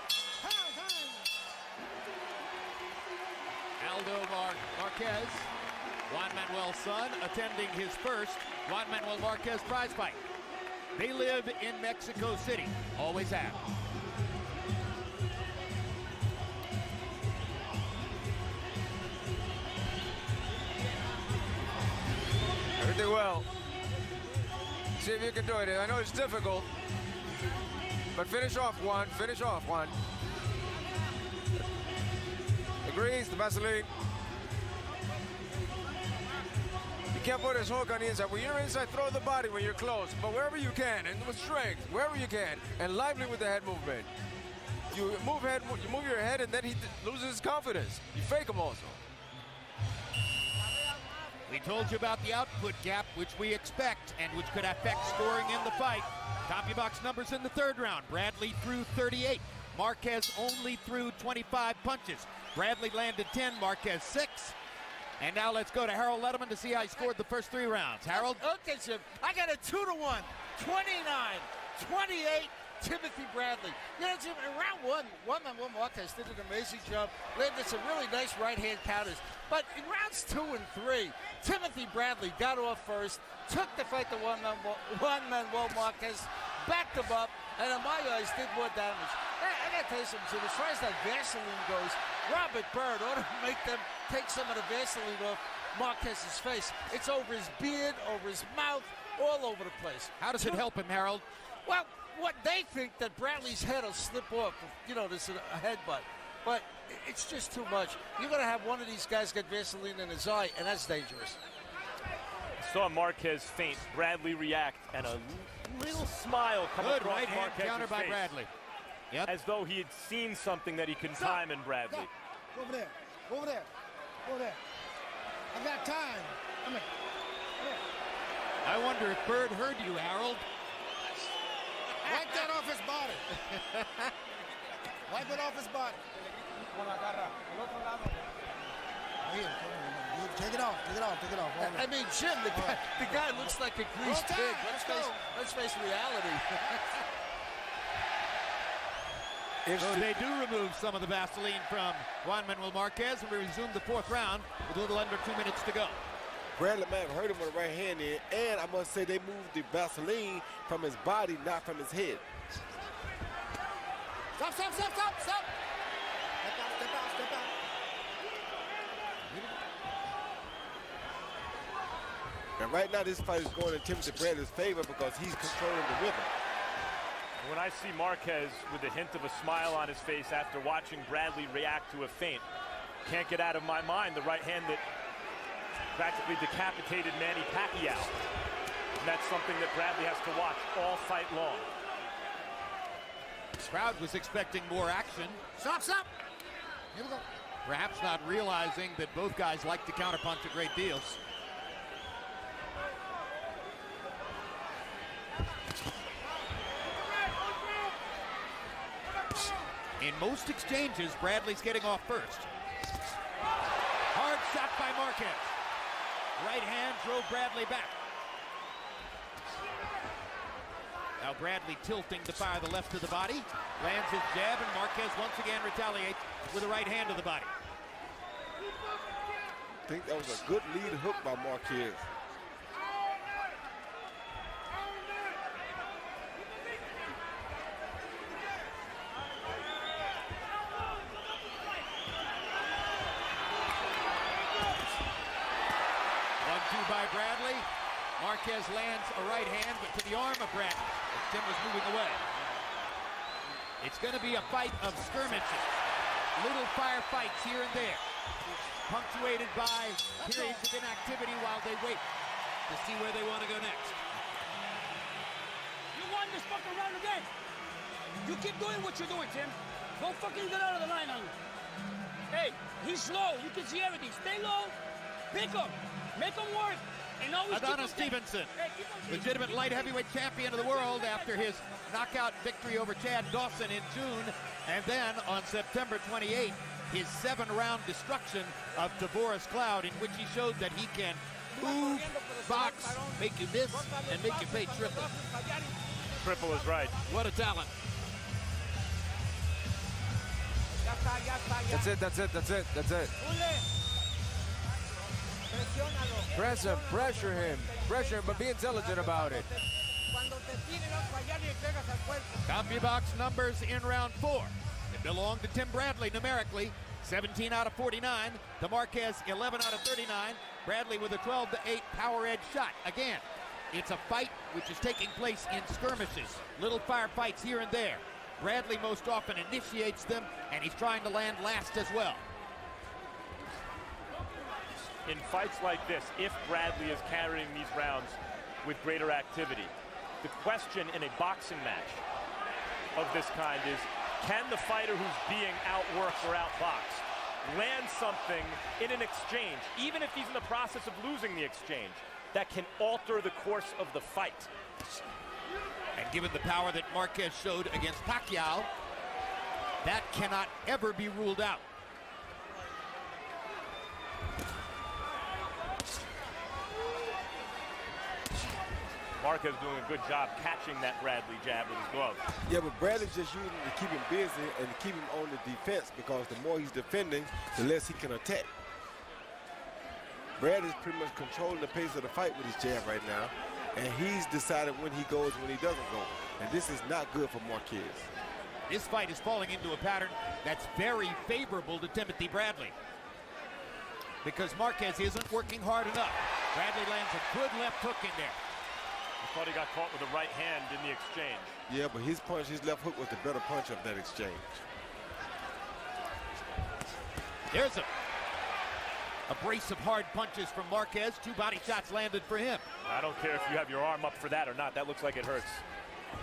Aldo Marquez, Juan Manuel's son, attending his first Juan Manuel Marquez prize fight. They live in Mexico City, always have. Everything well. See if you can do it. I know it's difficult, but finish off, Juan. Finish off, Juan. Agrees, the Vaseline. You can't put his hook on the inside. When you're inside, throw the body when you're close, but wherever you can, and with strength, wherever you can, and lively with the head movement. You move your head, and then he loses his confidence. You fake him also. We told you about the output gap, which we expect and which could affect scoring in the fight. CompuBox numbers in the third round. Bradley threw 38. Marquez only threw 25 punches. Bradley landed 10, Marquez 6. And now let's go to Harold Letterman to see how he scored the first 3 rounds. Harold? Okay, Jim. I got a 2-1. 29-28. Timothy Bradley. You know, Jim, in round one, Juan Manuel Marquez did an amazing job, landed some really nice right-hand counters. But in rounds 2 and 3, Timothy Bradley got off first, took the fight to Juan Manuel Marquez, backed him up, and in my eyes, did more damage. I got to tell you something, Jim. As far as that Vaseline goes, Robert Byrd ought to make them take some of the Vaseline off Marquez's face. It's over his beard, over his mouth, all over the place. How does it help him, Harold? Well, what they think that Bradley's head will slip off, you know, there's a headbutt. But it's just too much. You're going to have one of these guys get Vaseline in his eye, and that's dangerous. Saw Marquez faint, Bradley react, and a little smile come Good across right hand Marquez's counter by face. Bradley. Yep. As though he had seen something that he can time in Bradley. Go over there. Go over there. Go over there. I got time. Come here. Come here. I wonder if Bird heard you, Harold. Wipe that off his body. Wipe it off his body. Take it off. I mean, Jim, the guy looks like a greased pig. Let's face reality. So they do remove some of the Vaseline from Juan Manuel Marquez, and we resume the fourth round with a little under 2 minutes to go. Bradley may have hurt him with the right hand in, and I must say they moved the Vaseline from his body, not from his head. Stop. Step out. And right now this fight is going in Timothy Bradley's favor because he's controlling the rhythm. When I see Marquez with a hint of a smile on his face after watching Bradley react to a feint, can't get out of my mind the right hand that practically decapitated Manny Pacquiao. And that's something that Bradley has to watch all fight long. The crowd was expecting more action. Stop. Here we go. Perhaps not realizing that both guys like to counterpunch a great deal. In most exchanges, Bradley's getting off first. Hard shot by Marquez. Right hand drove Bradley back. Now Bradley tilting to fire the left to the body. Lands his jab, and Marquez once again retaliates with a right hand to the body. I think that was a good lead hook by Marquez. By Bradley. Marquez lands a right hand, but to the arm of Bradley as Tim was moving away. It's going to be a fight of skirmishes. Little firefights here and there, punctuated by periods of inactivity while they wait to see where they want to go next. You won this fucking round again. You keep doing what you're doing, Tim. Don't fucking get out of the line on him. Hey, he's slow. You can see everything. Stay low. Pick him. Make him work. And always Adonis Stevenson, legitimate light heavyweight champion of the world after his knockout victory over Chad Dawson in June. And then on September 28th, his 7-round destruction of Tavoris Cloud, in which he showed that he can move, box, make you miss, and make you pay triple. Triple is right. What a talent. That's it. Press him, pressure him, but be intelligent about it. CompuBox numbers in round 4. They belong to Tim Bradley numerically. 17 out of 49. To Marquez, 11 out of 39. Bradley with a 12-8 power edge shot. Again, it's a fight which is taking place in skirmishes. Little firefights here and there. Bradley most often initiates them, and he's trying to land last as well. In fights like this, if Bradley is carrying these rounds with greater activity, the question in a boxing match of this kind is, can the fighter who's being outworked or outboxed land something in an exchange, even if he's in the process of losing the exchange, that can alter the course of the fight? And given the power that Marquez showed against Pacquiao, that cannot ever be ruled out. Marquez doing a good job catching that Bradley jab with his glove. Yeah, but Bradley's just using it to keep him busy and to keep him on the defense, because the more he's defending, the less he can attack. Bradley's pretty much controlling the pace of the fight with his jab right now, and he's decided when he goes, when he doesn't go. And this is not good for Marquez. This fight is falling into a pattern that's very favorable to Timothy Bradley, because Marquez isn't working hard enough. Bradley lands a good left hook in there. I thought he got caught with the right hand in the exchange. Yeah, but his punch, his left hook was the better punch of that exchange. There's a brace of hard punches from Marquez. 2 body shots landed for him. I don't care if you have your arm up for that or not. That looks like it hurts.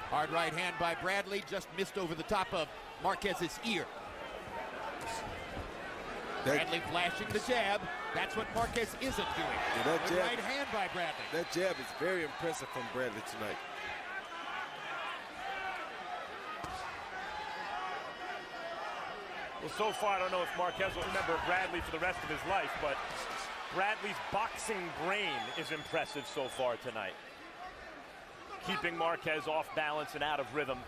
Hard right hand by Bradley, just missed over the top of Marquez's ear. Bradley flashing the jab. That's what Marquez isn't doing. Yeah, that Good jab, right hand by Bradley. That jab is very impressive from Bradley tonight. Well, so far, I don't know if Marquez will remember Bradley for the rest of his life, but Bradley's boxing brain is impressive so far tonight. Keeping Marquez off balance and out of rhythm.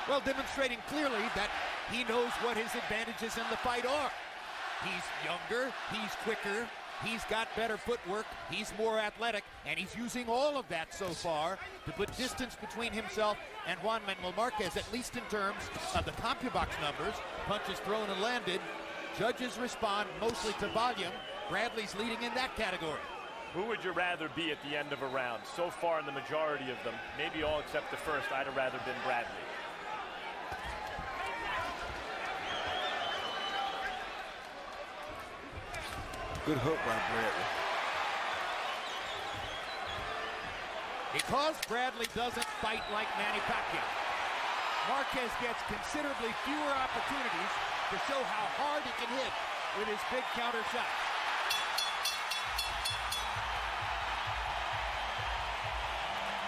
Well, demonstrating clearly that he knows what his advantages in the fight are. He's younger, he's quicker, he's got better footwork, he's more athletic, and he's using all of that so far to put distance between himself and Juan Manuel Marquez, at least in terms of the CompuBox numbers. Punches thrown and landed. Judges respond mostly to volume. Bradley's leading in that category. Who would you rather be at the end of a round? So far in the majority of them, maybe all except the first, I'd have rather been Bradley. Good hook by Bradley. Because Bradley doesn't fight like Manny Pacquiao, Marquez gets considerably fewer opportunities to show how hard he can hit with his big counter shots.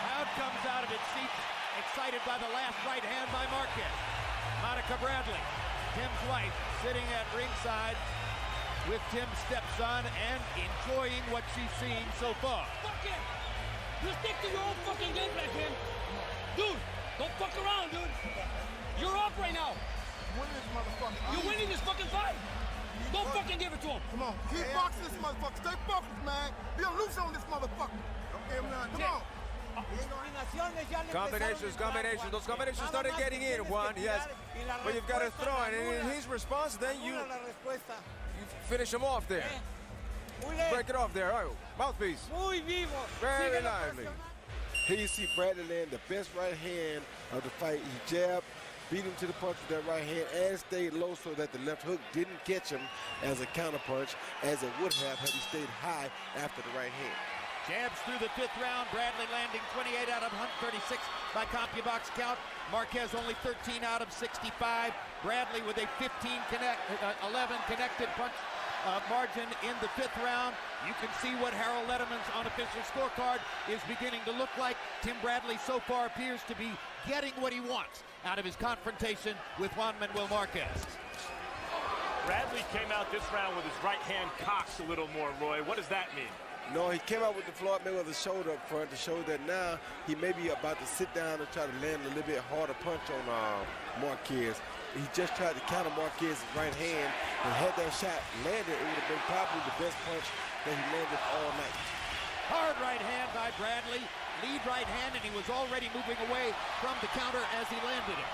Crowd comes out of its seats, excited by the last right hand by Marquez. Monica Bradley, Tim's wife, sitting at ringside with Tim's stepson and enjoying what she's seen so far. Fuck it! You stick to your own fucking game plan, man. Dude, don't fuck around, dude. You're up right now. Win this motherfucker. You're winning this fucking fight. Don't fucking give it to him. Come on, keep boxing this motherfucker. Stay focused, man. Be on loose on this motherfucker. Okay, man, come on. Combinations. Those combinations started getting in, Juan. Yes, but you've got to throw it. And in his response, then you finish him off there. Break it off there. Oh, mouthpiece. Very lively. Here you see Bradley land the best right hand of the fight. He jabbed, beat him to the punch with that right hand, and stayed low so that the left hook didn't catch him as a counter punch, as it would have had he stayed high after the right hand. Jabs through the fifth round. Bradley landing 28 out of 136 by CompuBox count. Marquez only 13 out of 65. Bradley with a 11 connected punch margin in the fifth round. You can see what Harold Letterman's unofficial scorecard is beginning to look like. Tim Bradley so far appears to be getting what he wants out of his confrontation with Juan Manuel Marquez. Bradley came out this round with his right hand cocked a little more, Roy. What does that mean? No, he came out with the Floyd Mayweather shoulder up front to show that now he may be about to sit down and try to land a little bit harder punch on Marquez. He just tried to counter Marquez's right hand, and had that shot landed, it would have been probably the best punch that he landed all night. Hard right hand by Bradley, lead right hand, and he was already moving away from the counter as he landed it.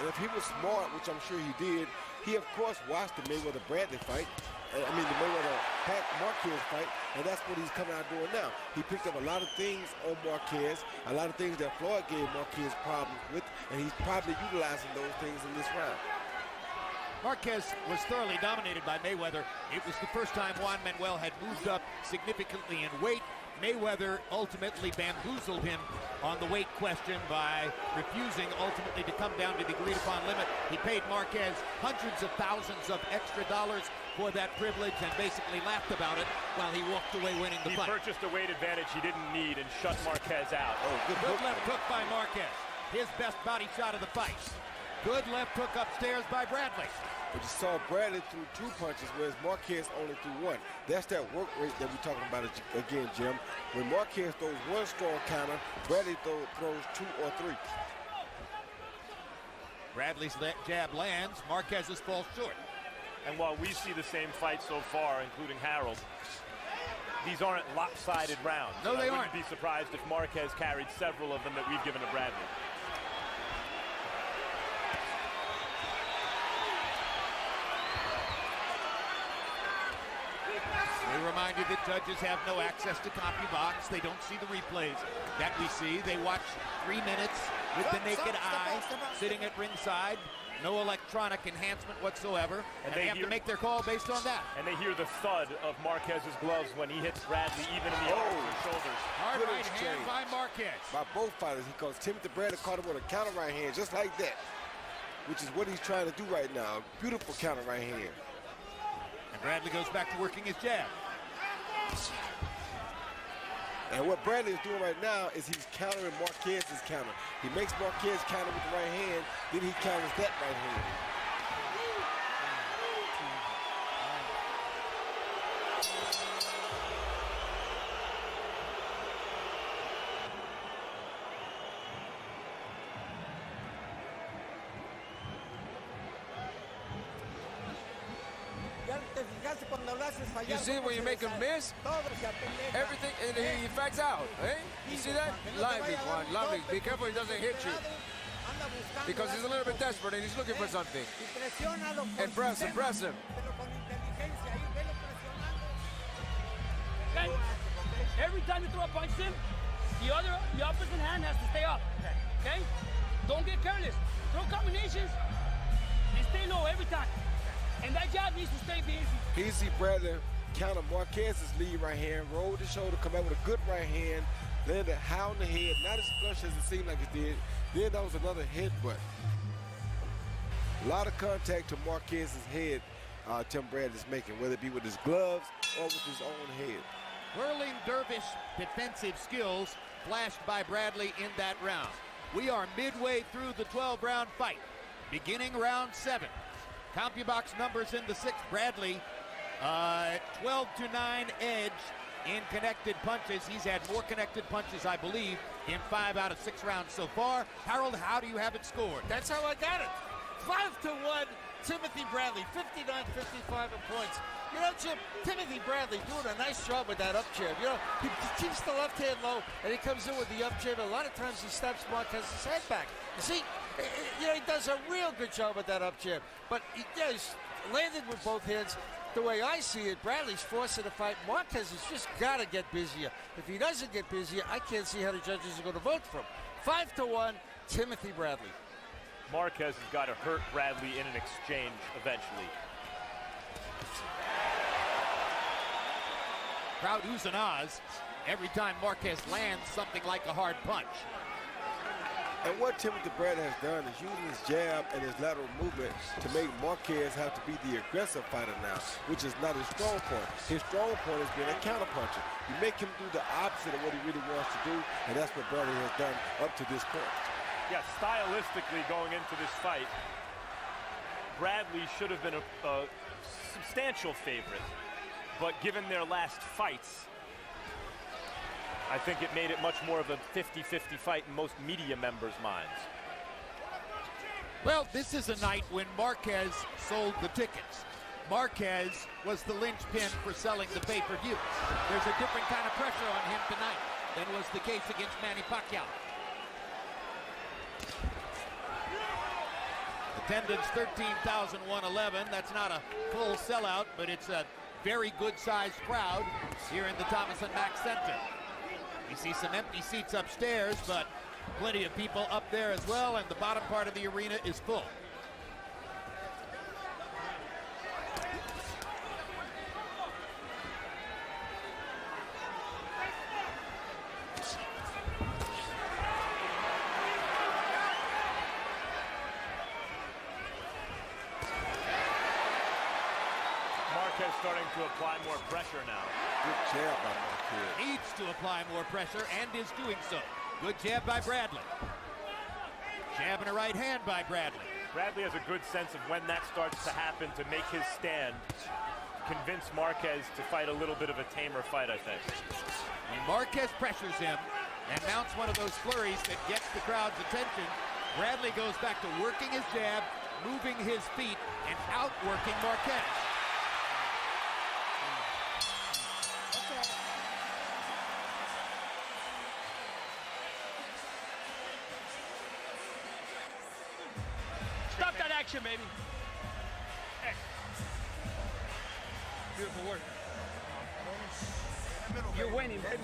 And if he was smart, which I'm sure he did, he of course watched the Mayweather-Bradley fight. The Mayweather-Marquez fight, and that's what he's coming out doing now. He picked up a lot of things on Marquez, a lot of things that Floyd gave Marquez problems with, and he's probably utilizing those things in this round. Marquez was thoroughly dominated by Mayweather. It was the first time Juan Manuel had moved up significantly in weight. Mayweather ultimately bamboozled him on the weight question by refusing ultimately to come down to the agreed-upon limit. He paid Marquez hundreds of thousands of extra dollars for that privilege and basically laughed about it while he walked away winning the fight. He purchased a weight advantage he didn't need and shut Marquez out. Oh, good left hook by Marquez. His best body shot of the fight. Good left hook upstairs by Bradley. But you saw Bradley threw 2 punches, whereas Marquez only threw 1. That's that work rate that we're talking about again, Jim. When Marquez throws 1 strong counter, Bradley throws 2 or 3. Bradley's jab lands, Marquez's falls short. And while we see the same fight so far, including Harold, these aren't lopsided rounds. No, they aren't. I wouldn't be surprised if Marquez carried several of them that we've given to Bradley. We remind you that judges have no access to CompuBox. They don't see the replays that we see. They watch 3 minutes with the naked eye, sitting at ringside. No electronic enhancement whatsoever. And they have to make their call based on that. And they hear the thud of Marquez's gloves when he hits Bradley, even in the arms and shoulders. Hard right hand by Marquez. By both fighters, because Timothy Bradley caught him with a counter right hand, just like that. which is what he's trying to do right now. Beautiful counter right hand. And Bradley goes back to working his jab. And what Bradley is doing right now is he's countering Marquez's counter. He makes Marquez counter with the right hand, then he counters that right hand. You see when you make him miss, everything, and he facts out, eh? You see that? Lively, Juan, lively. Be careful he doesn't hit you. Because he's a little bit desperate and he's looking for something. And press him, press him. Okay? Every time you throw a punch to him, the opposite hand has to stay up. Okay? Don't get careless. Throw combinations and stay low every time. And that jab needs to stay busy. Here see Bradley counter Marquez's lead right hand, roll the shoulder, come out with a good right hand, landed high on the head, not as flush as it seemed like it did. Then that was another headbutt. A lot of contact to Marquez's head Tim Bradley's making, whether it be with his gloves or with his own head. Whirling dervish defensive skills flashed by Bradley in that round. We are midway through the 12-round fight, beginning round 7. CompuBox numbers in the 6th. Bradley, 12-9 edge in connected punches. He's had more connected punches, I believe, in 5 out of 6 rounds so far. Harold, how do you have it scored? That's how I got it. 5-1, Timothy Bradley, 59-55 in points. You know, Jim, Timothy Bradley doing a nice job with that up jab. You know, he keeps the left hand low, and he comes in with the up jab. A lot of times he snaps Marquez's head back. You see, you know, he does a real good job with that up jab. But he's landed with both hands. The way I see it, Bradley's forcing the fight. Marquez has just got to get busier. If he doesn't get busier, I can't see how the judges are going to vote for him. 5-1, Timothy Bradley. Marquez has got to hurt Bradley in an exchange eventually. Crowd oohs and ahs every time Marquez lands something like a hard punch. And what Timothy Bradley has done is using his jab and his lateral movement to make Marquez have to be the aggressive fighter now, which is not his strong point. His strong point is being a counterpuncher. You make him do the opposite of what he really wants to do, and that's what Bradley has done up to this point. Yeah, stylistically going into this fight, Bradley should have been a substantial favorite. But given their last fights, I think it made it much more of a 50-50 fight in most media members' minds. Well, this is a night when Marquez sold the tickets. Marquez was the linchpin for selling the pay-per-view. There's a different kind of pressure on him tonight than was the case against Manny Pacquiao. Attendance 13,111. That's not a full sellout, but it's a very good-sized crowd here in the Thomas and Mack Center. We see some empty seats upstairs, but plenty of people up there as well, and the bottom part of the arena is full. Starting to apply more pressure now. Good jab by Marquez. Needs to apply more pressure and is doing so. Good jab by Bradley. Jab and a right hand by Bradley. Bradley has a good sense of when that starts to happen to make his stand, convince Marquez to fight a little bit of a tamer fight, I think. When Marquez pressures him and mounts one of those flurries that gets the crowd's attention, Bradley goes back to working his jab, moving his feet, and outworking Marquez. Stop that action, baby. Hey. Beautiful work. You're winning, baby.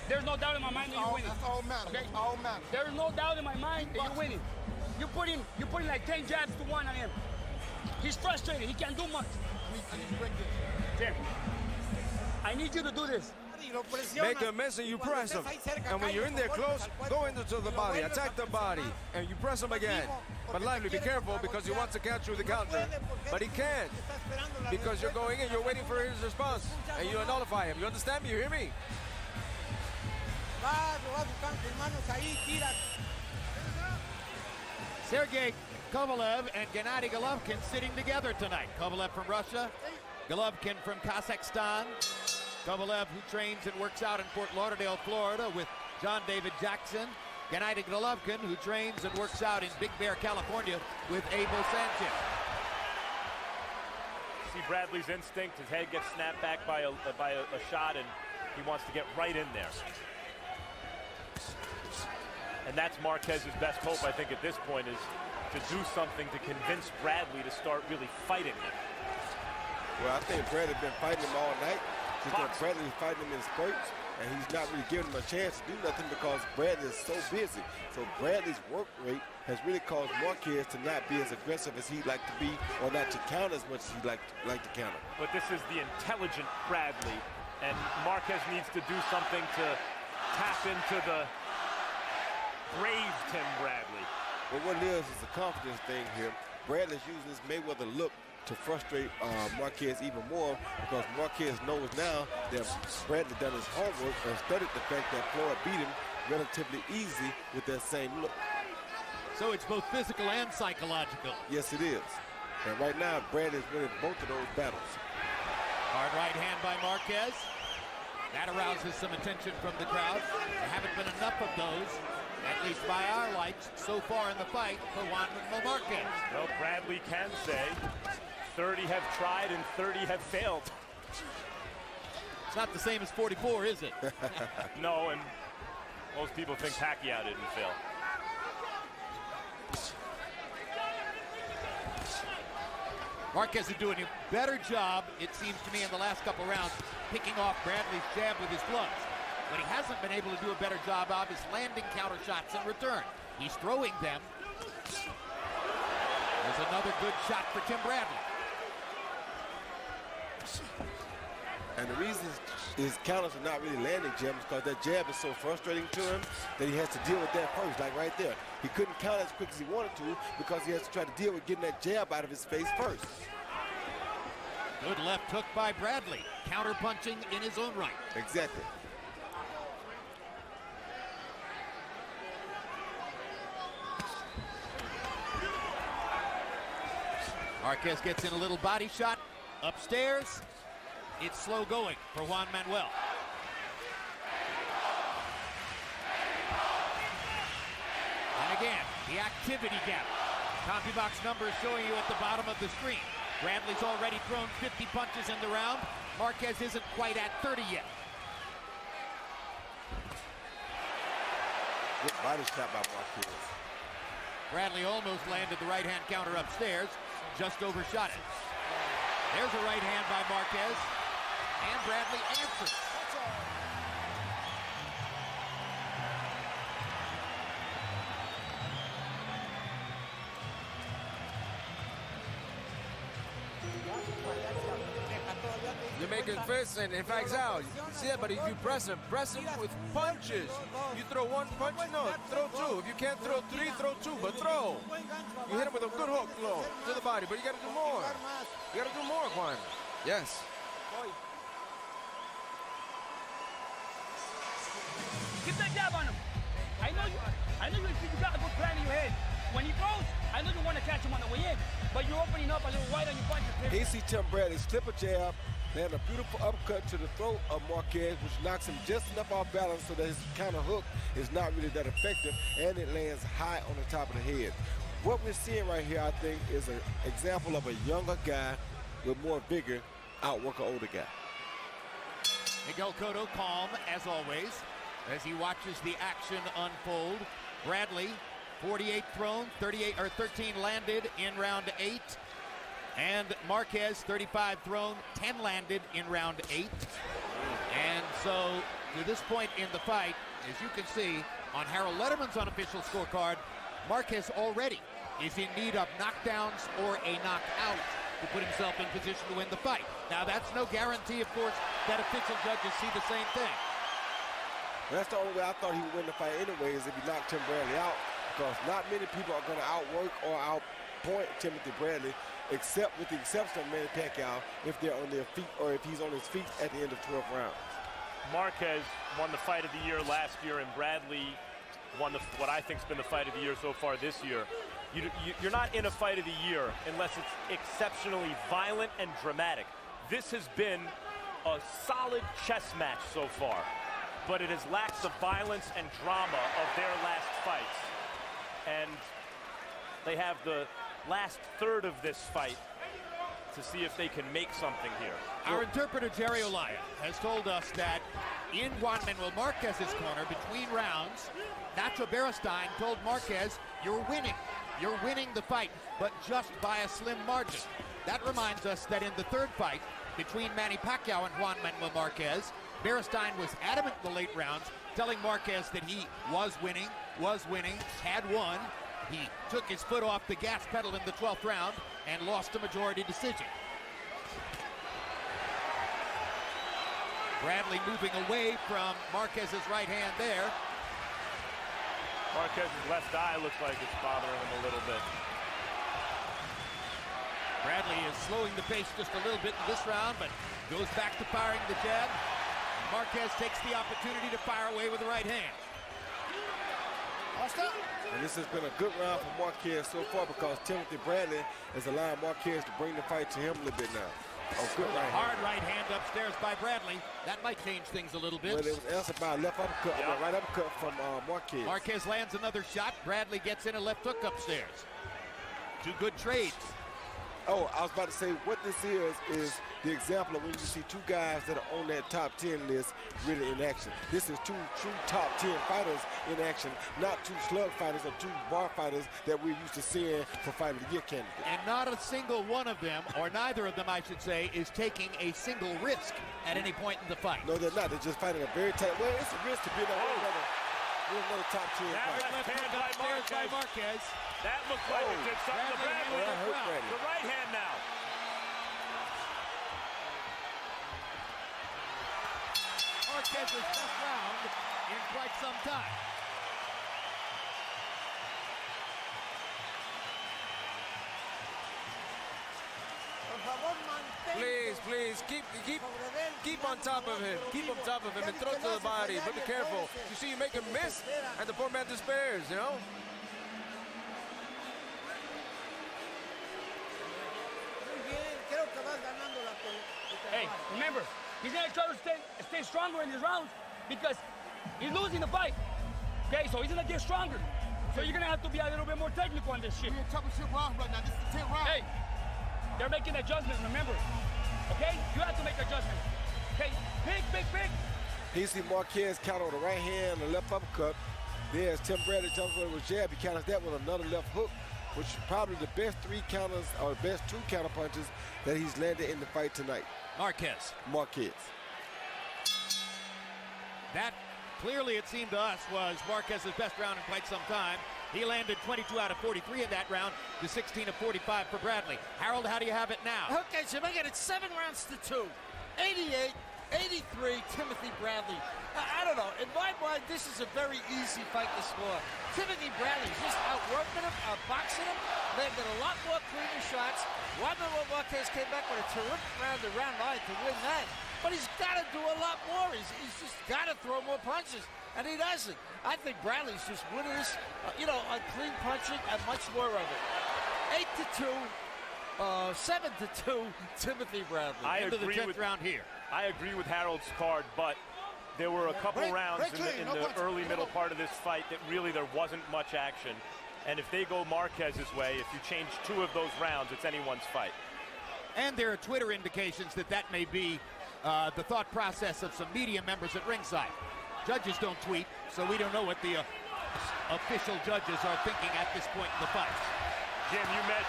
There's no doubt in my mind that you're winning. That's all matters. Okay? That's all matters. There is no doubt in my mind that you're winning. You're putting like 10 jabs to 1 on him. He's frustrated. He can't do much. I need to break this. Tim, I need you to do this. Make them miss and you press them. And when you're in there close, go into the body, attack the body, and you press them again. But Lively, be careful because he wants to catch you with the counter. But he can't because you're going in, you're waiting for his response, and you nullify him. You understand me? You hear me? Sergey Kovalev and Gennady Golovkin sitting together tonight. Kovalev from Russia, Golovkin from Kazakhstan. Kovalev, who trains and works out in Fort Lauderdale, Florida with John David Jackson. Gennady Golovkin, who trains and works out in Big Bear, California with Abel Sanchez. See Bradley's instinct. His head gets snapped back by a shot, and he wants to get right in there. And that's Marquez's best hope, I think, at this point, is to do something to convince Bradley to start really fighting him. Well, I think Bradley's been fighting him all night. Bradley's fighting him in spurts, and he's not really giving him a chance to do nothing because Bradley is so busy. So Bradley's work rate has really caused Marquez to not be as aggressive as he'd like to be, or not to counter as much as he'd like to counter. But this is the intelligent Bradley, and Marquez needs to do something to tap into the brave Tim Bradley. But what it is a confidence thing here. Bradley's using this Mayweather look to frustrate Marquez even more because Marquez knows now that Bradley done his homework and studied the fact that Floyd beat him relatively easy with that same look. So it's both physical and psychological. Yes, it is. And right now, Bradley's winning both of those battles. Hard right hand by Marquez. That arouses some attention from the crowd. There haven't been enough of those, at least by our lights, so far in the fight for Juan Marquez. Well, Bradley can say 30 have tried and 30 have failed. It's not the same as 44, is it? No, and most people think Pacquiao didn't fail. Marquez is doing a better job, it seems to me, in the last couple rounds, picking off Bradley's jab with his gloves. What he hasn't been able to do a better job of is landing counter shots in return. He's throwing them. There's another good shot for Tim Bradley. And the reason his counters are not really landing, Jim, is because that jab is so frustrating to him that he has to deal with that first, like right there. He couldn't counter as quick as he wanted to because he has to try to deal with getting that jab out of his face first. Good left hook by Bradley. Counter punching in his own right. Exactly. Marquez gets in a little body shot. Upstairs, it's slow going for Juan Manuel. And again, the activity gap. CompuBox numbers showing you at the bottom of the screen. Bradley's already thrown 50 punches in the round. Marquez isn't quite at 30 yet. Good body shot by Marquez. Bradley almost landed the right-hand counter upstairs, just overshot it. There's a right hand by Marquez, and Bradley answers. You're making fists and in fact out. See that, but if you press him with punches. You throw one punch, no, throw two. If you can't throw three, throw two, but throw. You hit him with a good hook low to the body, but you gotta do more. You gotta do more, Juan. Yes. Get that jab on him. I know you got a good plan in your head. When he throws, I know you want to catch him on the way in, but you're opening up a little wide on your punches. Here you see Tim Bradley slip a jab, land a beautiful uppercut to the throat of Marquez, which knocks him just enough off balance so that his counter hook is not really that effective, and it lands high on the top of the head. What we're seeing right here, I think, is an example of a younger guy with more vigor outwork an older guy. Miguel Cotto calm as always as he watches the action unfold. Bradley, 48 thrown, 13 landed in round 8. And Marquez, 35 thrown, 10 landed in round 8. And so to this point in the fight, as you can see on Harold Letterman's unofficial scorecard, Marquez already is in need of knockdowns or a knockout to put himself in position to win the fight. Now, that's no guarantee, of course, that official judges see the same thing. That's the only way I thought he would win the fight anyway, is if he knocked Tim Bradley out, because not many people are going to outwork or outpoint Timothy Bradley, except with the exception of Manny Pacquiao, if they're on their feet or if he's on his feet at the end of 12 rounds. Marquez won the fight of the year last year, and Bradley won what I think's been the fight of the year so far this year. You're not in a fight of the year unless it's exceptionally violent and dramatic. This has been a solid chess match so far, but it has lacked the violence and drama of their last fights. And they have the last third of this fight to see if they can make something here. Our interpreter, Jerry Olaya, has told us that in Juan Manuel Marquez's corner, between rounds, Nacho Beristain told Marquez, you're winning. You're winning the fight, but just by a slim margin. That reminds us that in the third fight between Manny Pacquiao and Juan Manuel Marquez, Beristain was adamant in the late rounds, telling Marquez that he was winning, had won. He took his foot off the gas pedal in the 12th round and lost a majority decision. Bradley moving away from Marquez's right hand there. Marquez's left eye looks like it's bothering him a little bit. Bradley is slowing the pace just a little bit in this round, but goes back to firing the jab. Marquez takes the opportunity to fire away with the right hand. And this has been a good round for Marquez so far, because Timothy Bradley has allowed Marquez to bring the fight to him a little bit now. Good right hard right hand upstairs by Bradley. That might change things a little bit. Well, it was answered by a left uppercut, right uppercut from Marquez. Marquez lands another shot. Bradley gets in a left hook upstairs. Two good trades. Oh, I was about to say, what this is the example of when you see two guys that are on that top 10 list really in action. This is two true top 10 fighters in action, not two slug fighters or two bar fighters that we're used to seeing for Fight of the Year candidates. And not a single one of them, or neither of them, I should say, is taking a single risk at any point in the fight. No, they're not. They're just fighting a very tight. Well, it's a risk to be another top 10 fight. Left hand by Marquez. That looked like it did something to Bradley. The right hand now. Marquez's best round in quite some time. Please, keep on top of him. Keep on top of him and throw to the body. But be careful. You see, you make him miss, and the poor man despairs, you know? Hey, remember, he's going to try to stay stronger in his rounds because he's losing the fight. Okay, so he's going to get stronger. So you're going to have to be a little bit more technical on this shit. We're in championship round right now. This is the 10th round. Hey, they're making adjustments, remember. Okay? You have to make adjustments. Okay? Big. He see Marquez counter with a right hand and a left uppercut. There's Tim Bradley jumps with a jab. He counters that with another left hook, which is probably the best three counters or the best two counter punches that he's landed in the fight tonight. Marquez. That clearly, it seemed to us, was Marquez's best round in quite some time. He landed 22 out of 43 in that round to 16 of 45 for Bradley. Harold, how do you have it now? Okay, so make it 7 rounds to 2. 88-83, Timothy Bradley. I don't know. In my mind, this is a very easy fight to score. Timothy Bradley's just outworking him, outboxing him, landed a lot more cleaner shots. Juan Manuel Marquez came back with a terrific round to round 9 to win that. But he's got to do a lot more. He's just got to throw more punches, and he doesn't. I think Bradley's just winning this, on clean punching and much more of it. 8-2, 7-2, Timothy Bradley. I Into the 10th agree round here. I agree with Harold's card, but there were a couple rounds in the early middle part of this fight that really there wasn't much action. And if they go Marquez's way, if you change 2 of those rounds, it's anyone's fight. And there are Twitter indications that may be the thought process of some media members at ringside. Judges don't tweet, so we don't know what the official judges are thinking at this point in the fight. Jim, you met.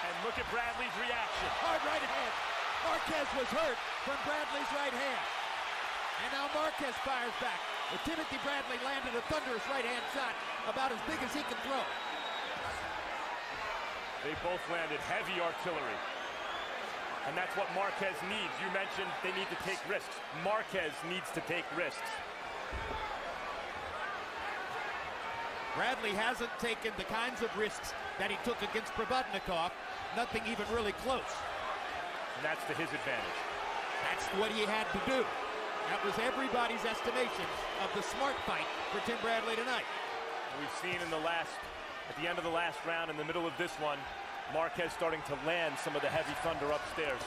And look at Bradley's reaction. Hard right hand. Marquez was hurt from Bradley's right hand. And now Marquez fires back. But Timothy Bradley landed a thunderous right hand shot about as big as he can throw. They both landed heavy artillery. And that's what Marquez needs. You mentioned they need to take risks. Marquez needs to take risks. Bradley hasn't taken the kinds of risks that he took against Provodnikov. Nothing even really close. And that's to his advantage. That's what he had to do. That was everybody's estimation of the smart fight for Tim Bradley tonight. We've seen at the end of the last round, in the middle of this one, Marquez starting to land some of the heavy thunder upstairs.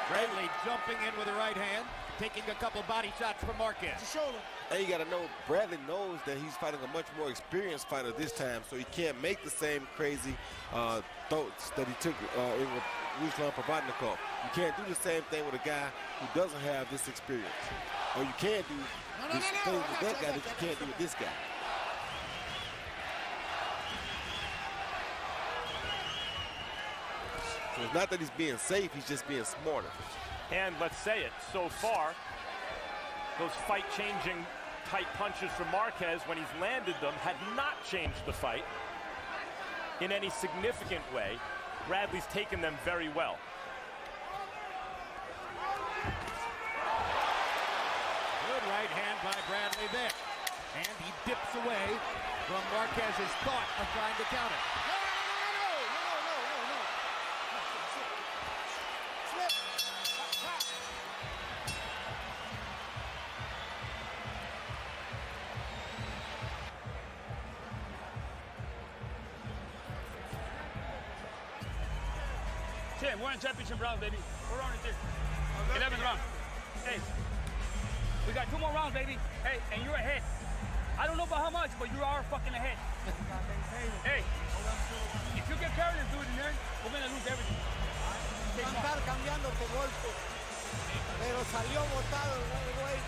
Bradley jumping in with the right hand, taking a couple body shots from Marquez. And you got to know, Bradley knows that he's fighting a much more experienced fighter this time, so he can't make the same crazy throats that he took in Ruslan Provodnikov. You can't do the same thing with a guy who doesn't have this experience. Or you can't do these things with that guy that you can't do with this guy. So it's not that he's being safe, he's just being smarter. And let's say it, so far, those fight-changing tight punches from Marquez, when he's landed them, had not changed the fight in any significant way. Bradley's taken them very well. Good right hand by Bradley there. And he dips away from Marquez's thought of trying to counter. Tim, we're in championship round, baby. We're on it there. 11th round. Hey, we got 2 more rounds, baby. Hey, and you're ahead. I don't know about how much, but you are fucking ahead. Hey, if you get careless, dude, in there, we're gonna lose everything. Estar cambiándote golpes. Pero salió botado el güey.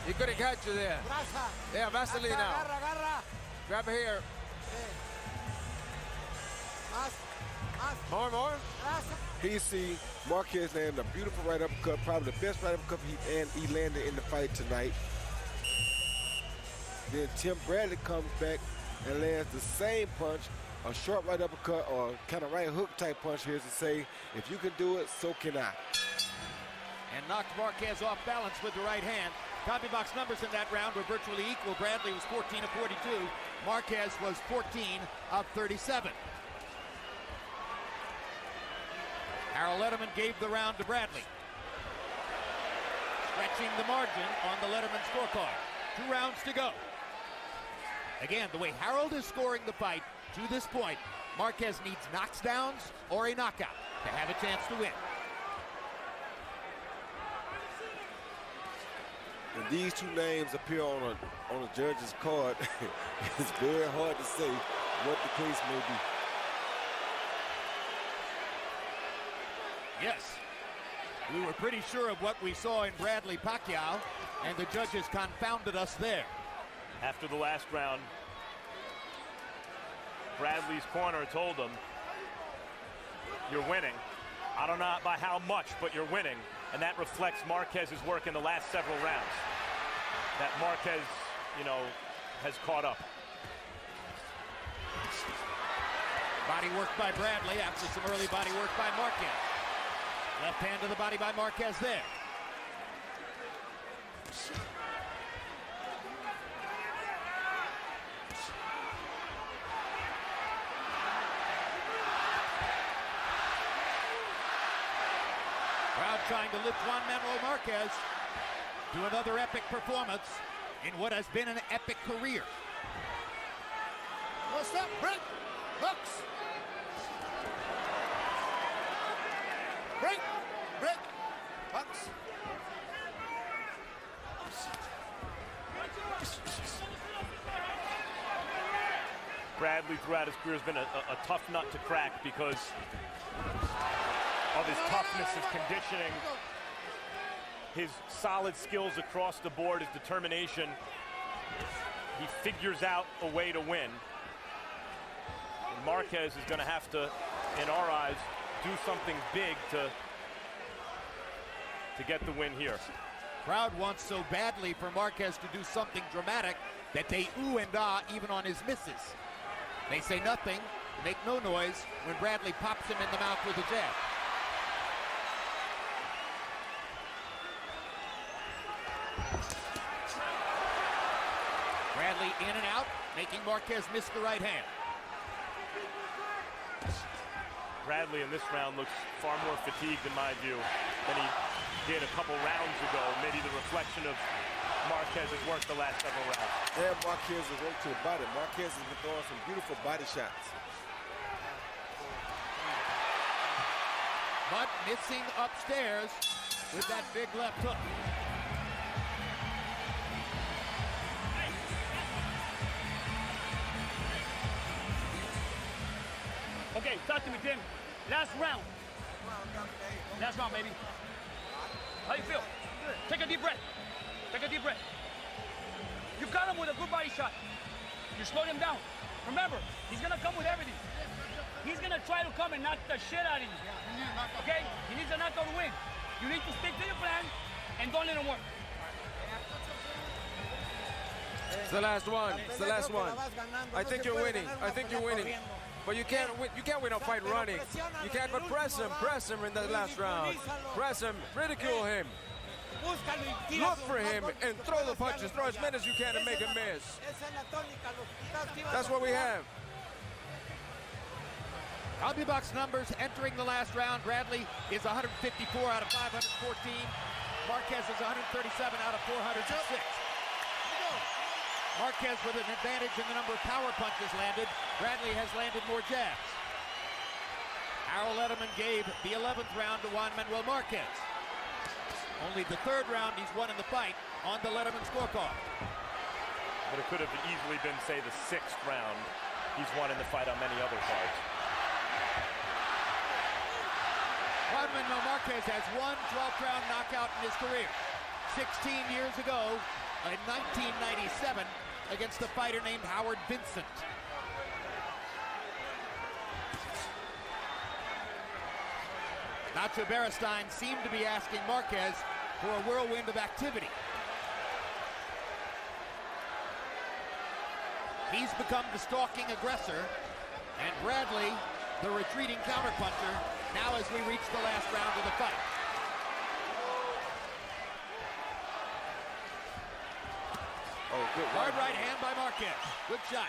He couldn't catch you there. Braza. Yeah, Vaseline now. Agarra, agarra. Grab it here. Más. More. He see Marquez land a beautiful right uppercut, probably the best right uppercut he landed in the fight tonight. Then Tim Bradley comes back and lands the same punch, a short right uppercut or kind of right hook type punch here to say, if you can do it, so can I. And knocked Marquez off balance with the right hand. Copy box numbers in that round were virtually equal. Bradley was 14 of 42. Marquez was 14 of 37. Harold Letterman gave the round to Bradley, stretching the margin on the Letterman scorecard. 2 rounds to go. Again, the way Harold is scoring the fight to this point, Marquez needs knockdowns or a knockout to have a chance to win. And these 2 names appear on a judge's card. It's very hard to say what the case may be. Yes, we were pretty sure of what we saw in Bradley Pacquiao, and the judges confounded us there. After the last round, Bradley's corner told him, you're winning. I don't know by how much, but you're winning. And that reflects Marquez's work in the last several rounds. That Marquez, has caught up. Body work by Bradley after some early body work by Marquez. Left hand to the body by Marquez there. Crowd trying to lift Juan Manuel Marquez to another epic performance in what has been an epic career. What's that? Break. Hooks. Break. Hooks. Bradley throughout his career has been a tough nut to crack because of his toughness, his conditioning, his solid skills across the board, his determination. He figures out a way to win. And Marquez is going to have to, in our eyes, do something big to get the win here. Crowd wants so badly for Marquez to do something dramatic that they ooh and ah even on his misses. They say nothing, make no noise when Bradley pops him in the mouth with a jab. Bradley in and out, making Marquez miss the right hand. Bradley in this round looks far more fatigued, in my view, than he did a couple rounds ago. Maybe the reflection of Marquez's work the last several rounds. Yeah, Marquez has worked to the body. Marquez has been throwing some beautiful body shots. But missing upstairs with that big left hook. Okay, talk to me, Tim. Last round. Last round, baby. How you feel? Take a deep breath. Take a deep breath. You got him with a good body shot. You slowed him down. Remember, he's gonna come with everything. He's gonna try to come and knock the shit out of you. Okay? He needs a knockout to win. You need to stick to your plan and don't let him work. It's the last one. It's the last one. I think you're winning. I think you're winning. But you can't win a fight running. You can't, but press him in the last round. Press him, ridicule him. Look for him and throw the punches. Throw as many as you can and make him miss. That's what we have. CompuBox numbers entering the last round. Bradley is 154 out of 514. Marquez is 137 out of 406. Marquez with an advantage in the number of power punches landed. Bradley has landed more jabs. Harold Letterman gave the 11th round to Juan Manuel Marquez. Only the 3rd round he's won in the fight on the Letterman scorecard. But it could have easily been, say, the 6th round he's won in the fight on many other cards. Juan Manuel Marquez has one 12th round knockout in his career. 16 years ago, in 1997, against a fighter named Howard Vincent. Nacho Beristain seemed to be asking Marquez for a whirlwind of activity. He's become the stalking aggressor, and Bradley, the retreating counterpuncher, now as we reach the last round of the fight. Oh, good. Hard right hand by Marquez. Good shot.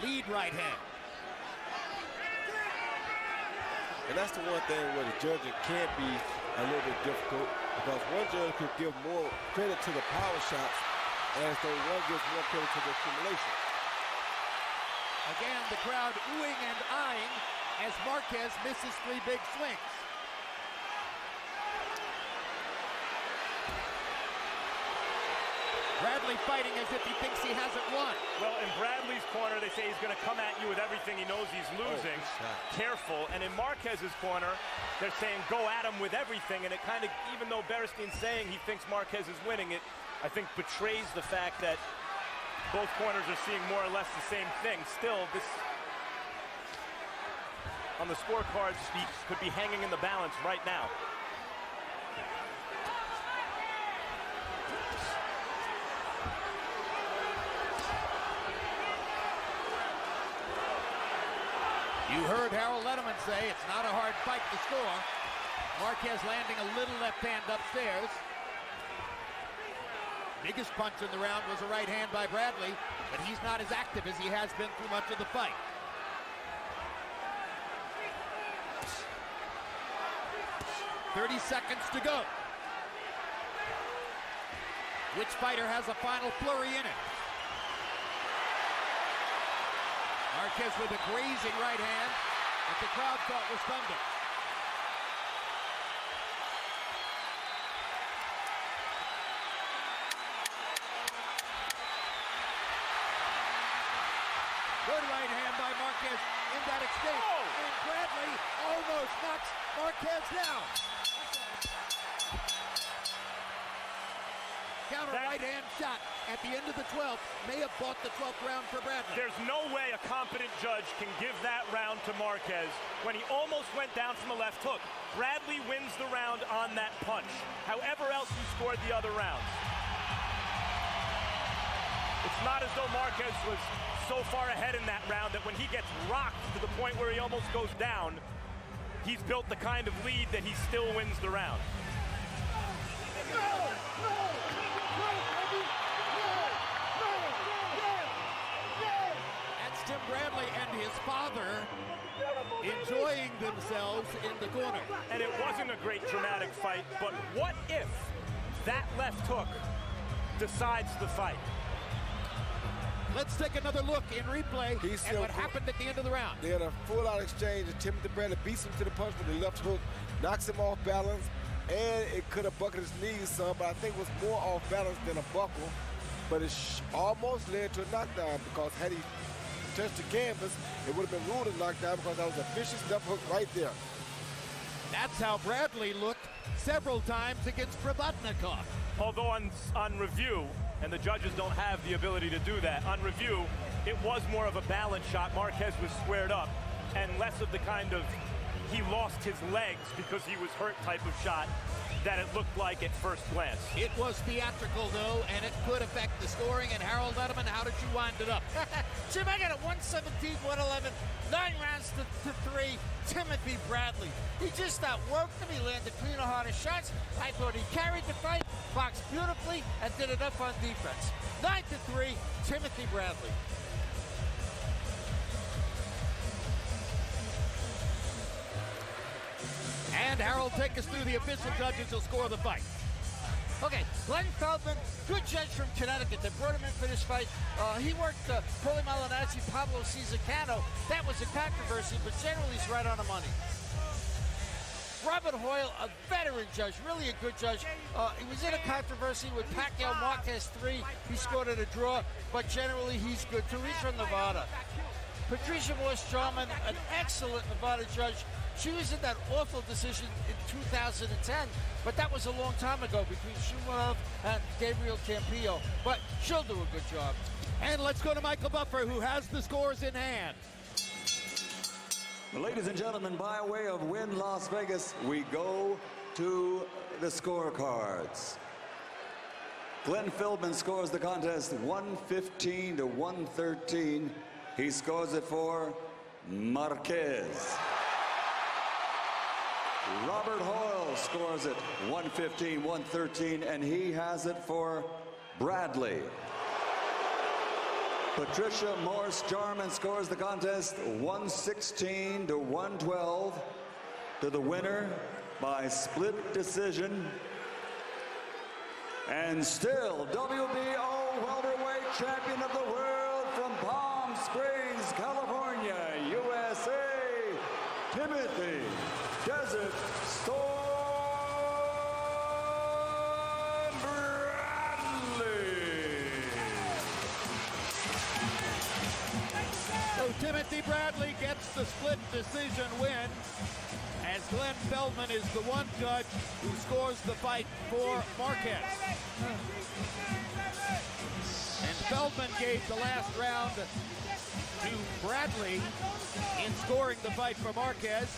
Lead right hand. And that's the one thing where the judging can be a little bit difficult, because one judge could give more credit to the power shots as though one gives more credit to the accumulation. Again, the crowd oohing and eyeing as Marquez misses 3 big swings. Bradley fighting as if he thinks he hasn't won. Well, in Bradley's corner, they say he's going to come at you with everything he knows he's losing. Careful. And in Marquez's corner, they're saying go at him with everything. And it kind of, even though Beristain's saying he thinks Marquez is winning, it, I think, betrays the fact that both corners are seeing more or less the same thing. Still, this, on the scorecards, he could be hanging in the balance right now. You heard Harold Letterman say it's not a hard fight to score. Marquez landing a little left hand upstairs. Biggest punch in the round was a right hand by Bradley, but he's not as active as he has been through much of the fight. .30 seconds to go. Which fighter has a final flurry in it? Marquez with a grazing right hand that the crowd thought was thunder. Good right hand by Marquez in that exchange. Oh. And Bradley almost knocks Marquez down. Counter right hand shot at the end of the 12th may have bought the 12th round for Bradley. There's no way a competent judge can give that round to Marquez when he almost went down from a left hook. Bradley wins the round on that punch. However else he scored the other rounds. It's not as though Marquez was so far ahead in that round that when he gets rocked to the point where he almost goes down, he's built the kind of lead that he still wins the round. That's Tim Bradley and his father enjoying themselves in the corner. And it wasn't a great dramatic fight, but what if that left hook decides the fight? Let's take another look in replay at what happened at the end of the round. They had a full-out exchange, and Timothy Bradley beats him to the punch with the left hook, knocks him off balance, and it could have buckled his knees some, but I think it was more off balance than a buckle. But it almost led to a knockdown, because had he touched the canvas, it would have been ruled a knockdown, because that was a vicious left hook right there. That's how Bradley looked several times against Provodnikov. Although on review, and the judges don't have the ability to do that, on review, it was more of a balance shot. Marquez was squared up, and less of the kind of he lost his legs because he was hurt type of shot that it looked like at first glance. It was theatrical, though, and it could affect the scoring. And Harold Letterman, how did you wind it up? Jim, I got it 117, 111, 9 rounds to 3. Timothy Bradley. He just outworked him. He landed cleaner, harder shots. I thought he carried the fight, boxed beautifully, and did enough on defense. 9-3, Timothy Bradley. And Harold, take us through the official judges who'll score the fight. Okay, Glenn Feldman, good judge from Connecticut. They brought him in for this fight. He worked Paulie Malignaggi, Pablo Cizzacano. That was a controversy, but generally he's right on the money. Robert Hoyle, a veteran judge, really a good judge. He was in a controversy with Pacquiao Marquez 3. He scored at a draw, but generally he's good too. He's from Nevada. Patricia Morse-Jarman, an excellent Nevada judge. She was in that awful decision in 2010, but that was a long time ago between Shumanov and Gabriel Campillo. But she'll do a good job. And let's go to Michael Buffer, who has the scores in hand. Ladies and gentlemen, by way of Wynn Las Vegas, we go to the scorecards. Glenn Feldman scores the contest 115-113. He scores it for Marquez. Robert Hoyle scores it 115-113, and he has it for Bradley. Patricia Morse-Jarman scores the contest 116-112 to the winner by split decision. And still, WBO welterweight champion of the world from Palm Springs, California, USA, Timothy Desert Storm Bradley. So Timothy Bradley gets the split decision win, as Glenn Feldman is the one judge who scores the fight for Marquez. And Feldman gave the last round to Bradley in scoring the fight for Marquez,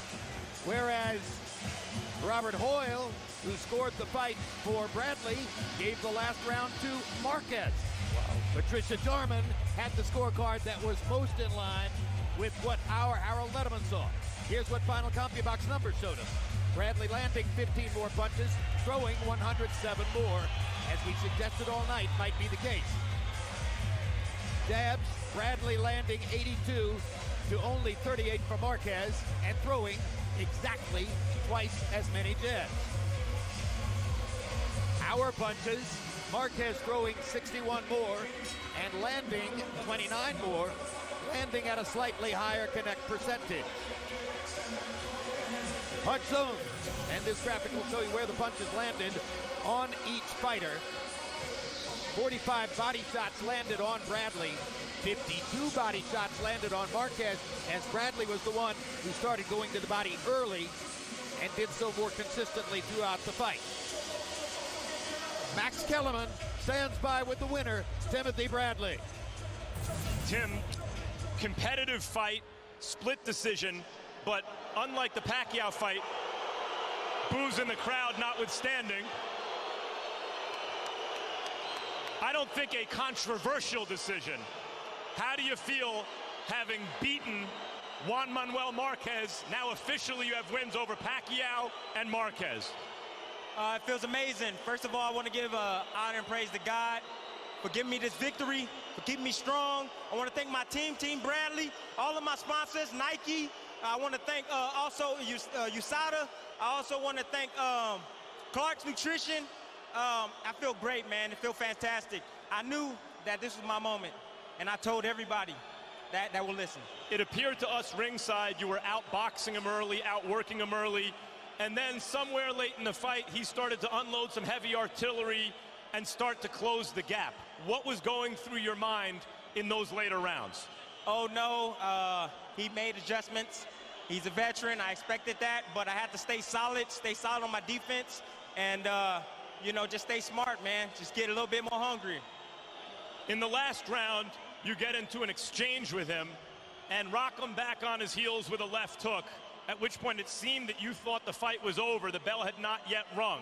whereas Robert Hoyle, who scored the fight for Bradley, gave the last round to Marquez. Patricia Jarman had the scorecard that was most in line with what our Harold Letterman saw. Here's what final CompuBox numbers showed us. Bradley landing 15 more punches, throwing 107 more, as we suggested all night might be the case. Jabs, Bradley landing 82 to only 38 for Marquez, and throwing exactly twice as many jabs. Our punches, Marquez throwing 61 more and landing 29 more, landing at a slightly higher connect percentage. Punch zone, and this graphic will show you where the punches landed on each fighter. 45 body shots landed on Bradley, 52 body shots landed on Marquez, as Bradley was the one who started going to the body early and did so more consistently throughout the fight. Max Kellerman stands by with the winner, Timothy Bradley. Tim, competitive fight, split decision, but unlike the Pacquiao fight, boos in the crowd notwithstanding, I don't think a controversial decision. How do you feel having beaten Juan Manuel Marquez? Now officially you have wins over Pacquiao and Marquez. It feels amazing. First of all, I want to give honor and praise to God for giving me this victory, for keeping me strong. I want to thank my team, Team Bradley, all of my sponsors, Nike. I want to thank also USADA. I also want to thank Clark's Nutrition. I feel great, man. It feels fantastic. I knew that this was my moment, and I told everybody that will listen. It appeared to us ringside you were outboxing him early, outworking him early, and then somewhere late in the fight, he started to unload some heavy artillery and start to close the gap. What was going through your mind in those later rounds? Oh, no. He made adjustments. He's a veteran. I expected that, but I had to stay solid on my defense, and, you know, just stay smart, man. Just get a little bit more hungry. In the last round, you get into an exchange with him and rock him back on his heels with a left hook, at which point it seemed that you thought the fight was over. The bell had not yet rung.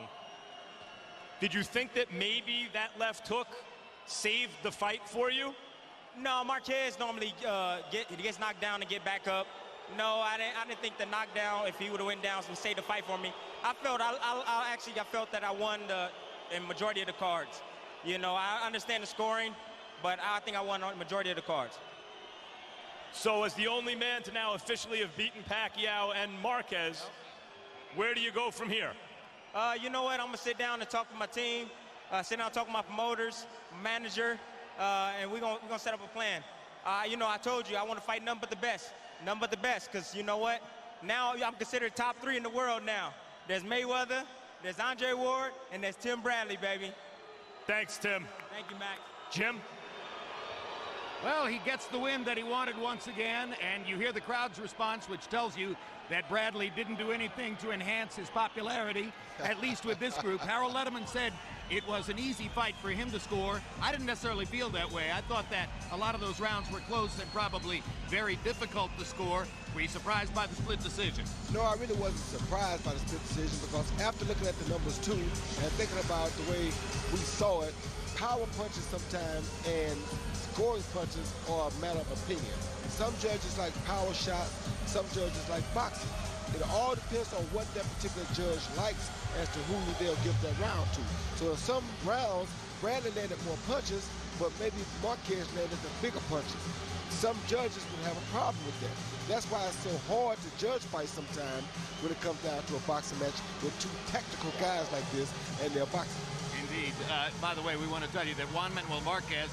Did you think that maybe that left hook saved the fight for you? No, Marquez normally he gets knocked down and get back up. No, I didn't think the knockdown, if he would have went down, would save the fight for me. I felt I felt that I won the majority of the cards. You know, I understand the scoring, but I think I won the majority of the cards. So as the only man to now officially have beaten Pacquiao and Marquez, where do you go from here? You know what? I'm going to sit down and talk to my team, sit down and talk to my promoters, my manager, and we're gonna set up a plan. You know, I told you I want to fight nothing but the best, because you know what? Now I'm considered top 3 in the world now. There's Mayweather, there's Andre Ward, and there's Tim Bradley, baby. Thanks, Tim. Thank you, Max. Jim? Well, he gets the win that he wanted once again, and you hear the crowd's response, which tells you that Bradley didn't do anything to enhance his popularity, at least with this group. Harold Letterman said it was an easy fight for him to score. I didn't necessarily feel that way. I thought that a lot of those rounds were close and probably very difficult to score. Were you surprised by the split decision? No, I really wasn't surprised by the split decision, because after looking at the numbers too and thinking about the way we saw it, power punches sometimes and scoring punches are a matter of opinion. Some judges like power shots, some judges like boxing. It all depends on what that particular judge likes as to who they'll give that round to. So in some rounds, Bradley landed more punches, but maybe Marquez landed the bigger punches. Some judges would have a problem with that. That's why it's so hard to judge fights sometimes when it comes down to a boxing match with two tactical guys like this and they're boxing. Indeed. By the way, we want to tell you that Juan Manuel Marquez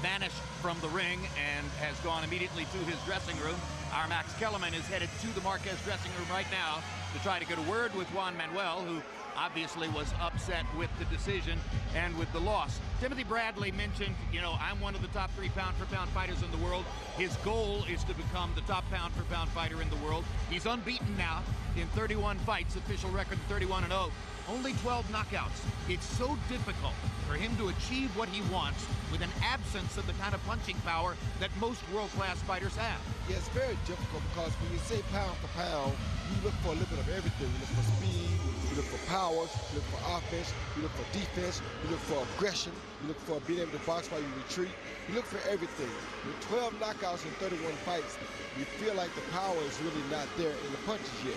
vanished from the ring and has gone immediately to his dressing room. Our Max Kellerman is headed to the Marquez dressing room right now to try to get a word with Juan Manuel, who obviously was upset with the decision and with the loss. Timothy Bradley mentioned, you know, I'm one of the top 3 pound-for-pound fighters in the world. His goal is to become the top pound-for-pound fighter in the world. He's unbeaten now in 31 fights, official record 31-0. Only 12 knockouts. It's so difficult for him to achieve what he wants with an absence of the kind of punching power that most world-class fighters have. Yeah, it's very difficult because when you say pound for pound, you look for a little bit of everything. You look for speed, you look for powers, you look for offense, you look for defense, you look for aggression, you look for being able to box while you retreat. You look for everything. With 12 knockouts in 31 fights, you feel like the power is really not there in the punches yet.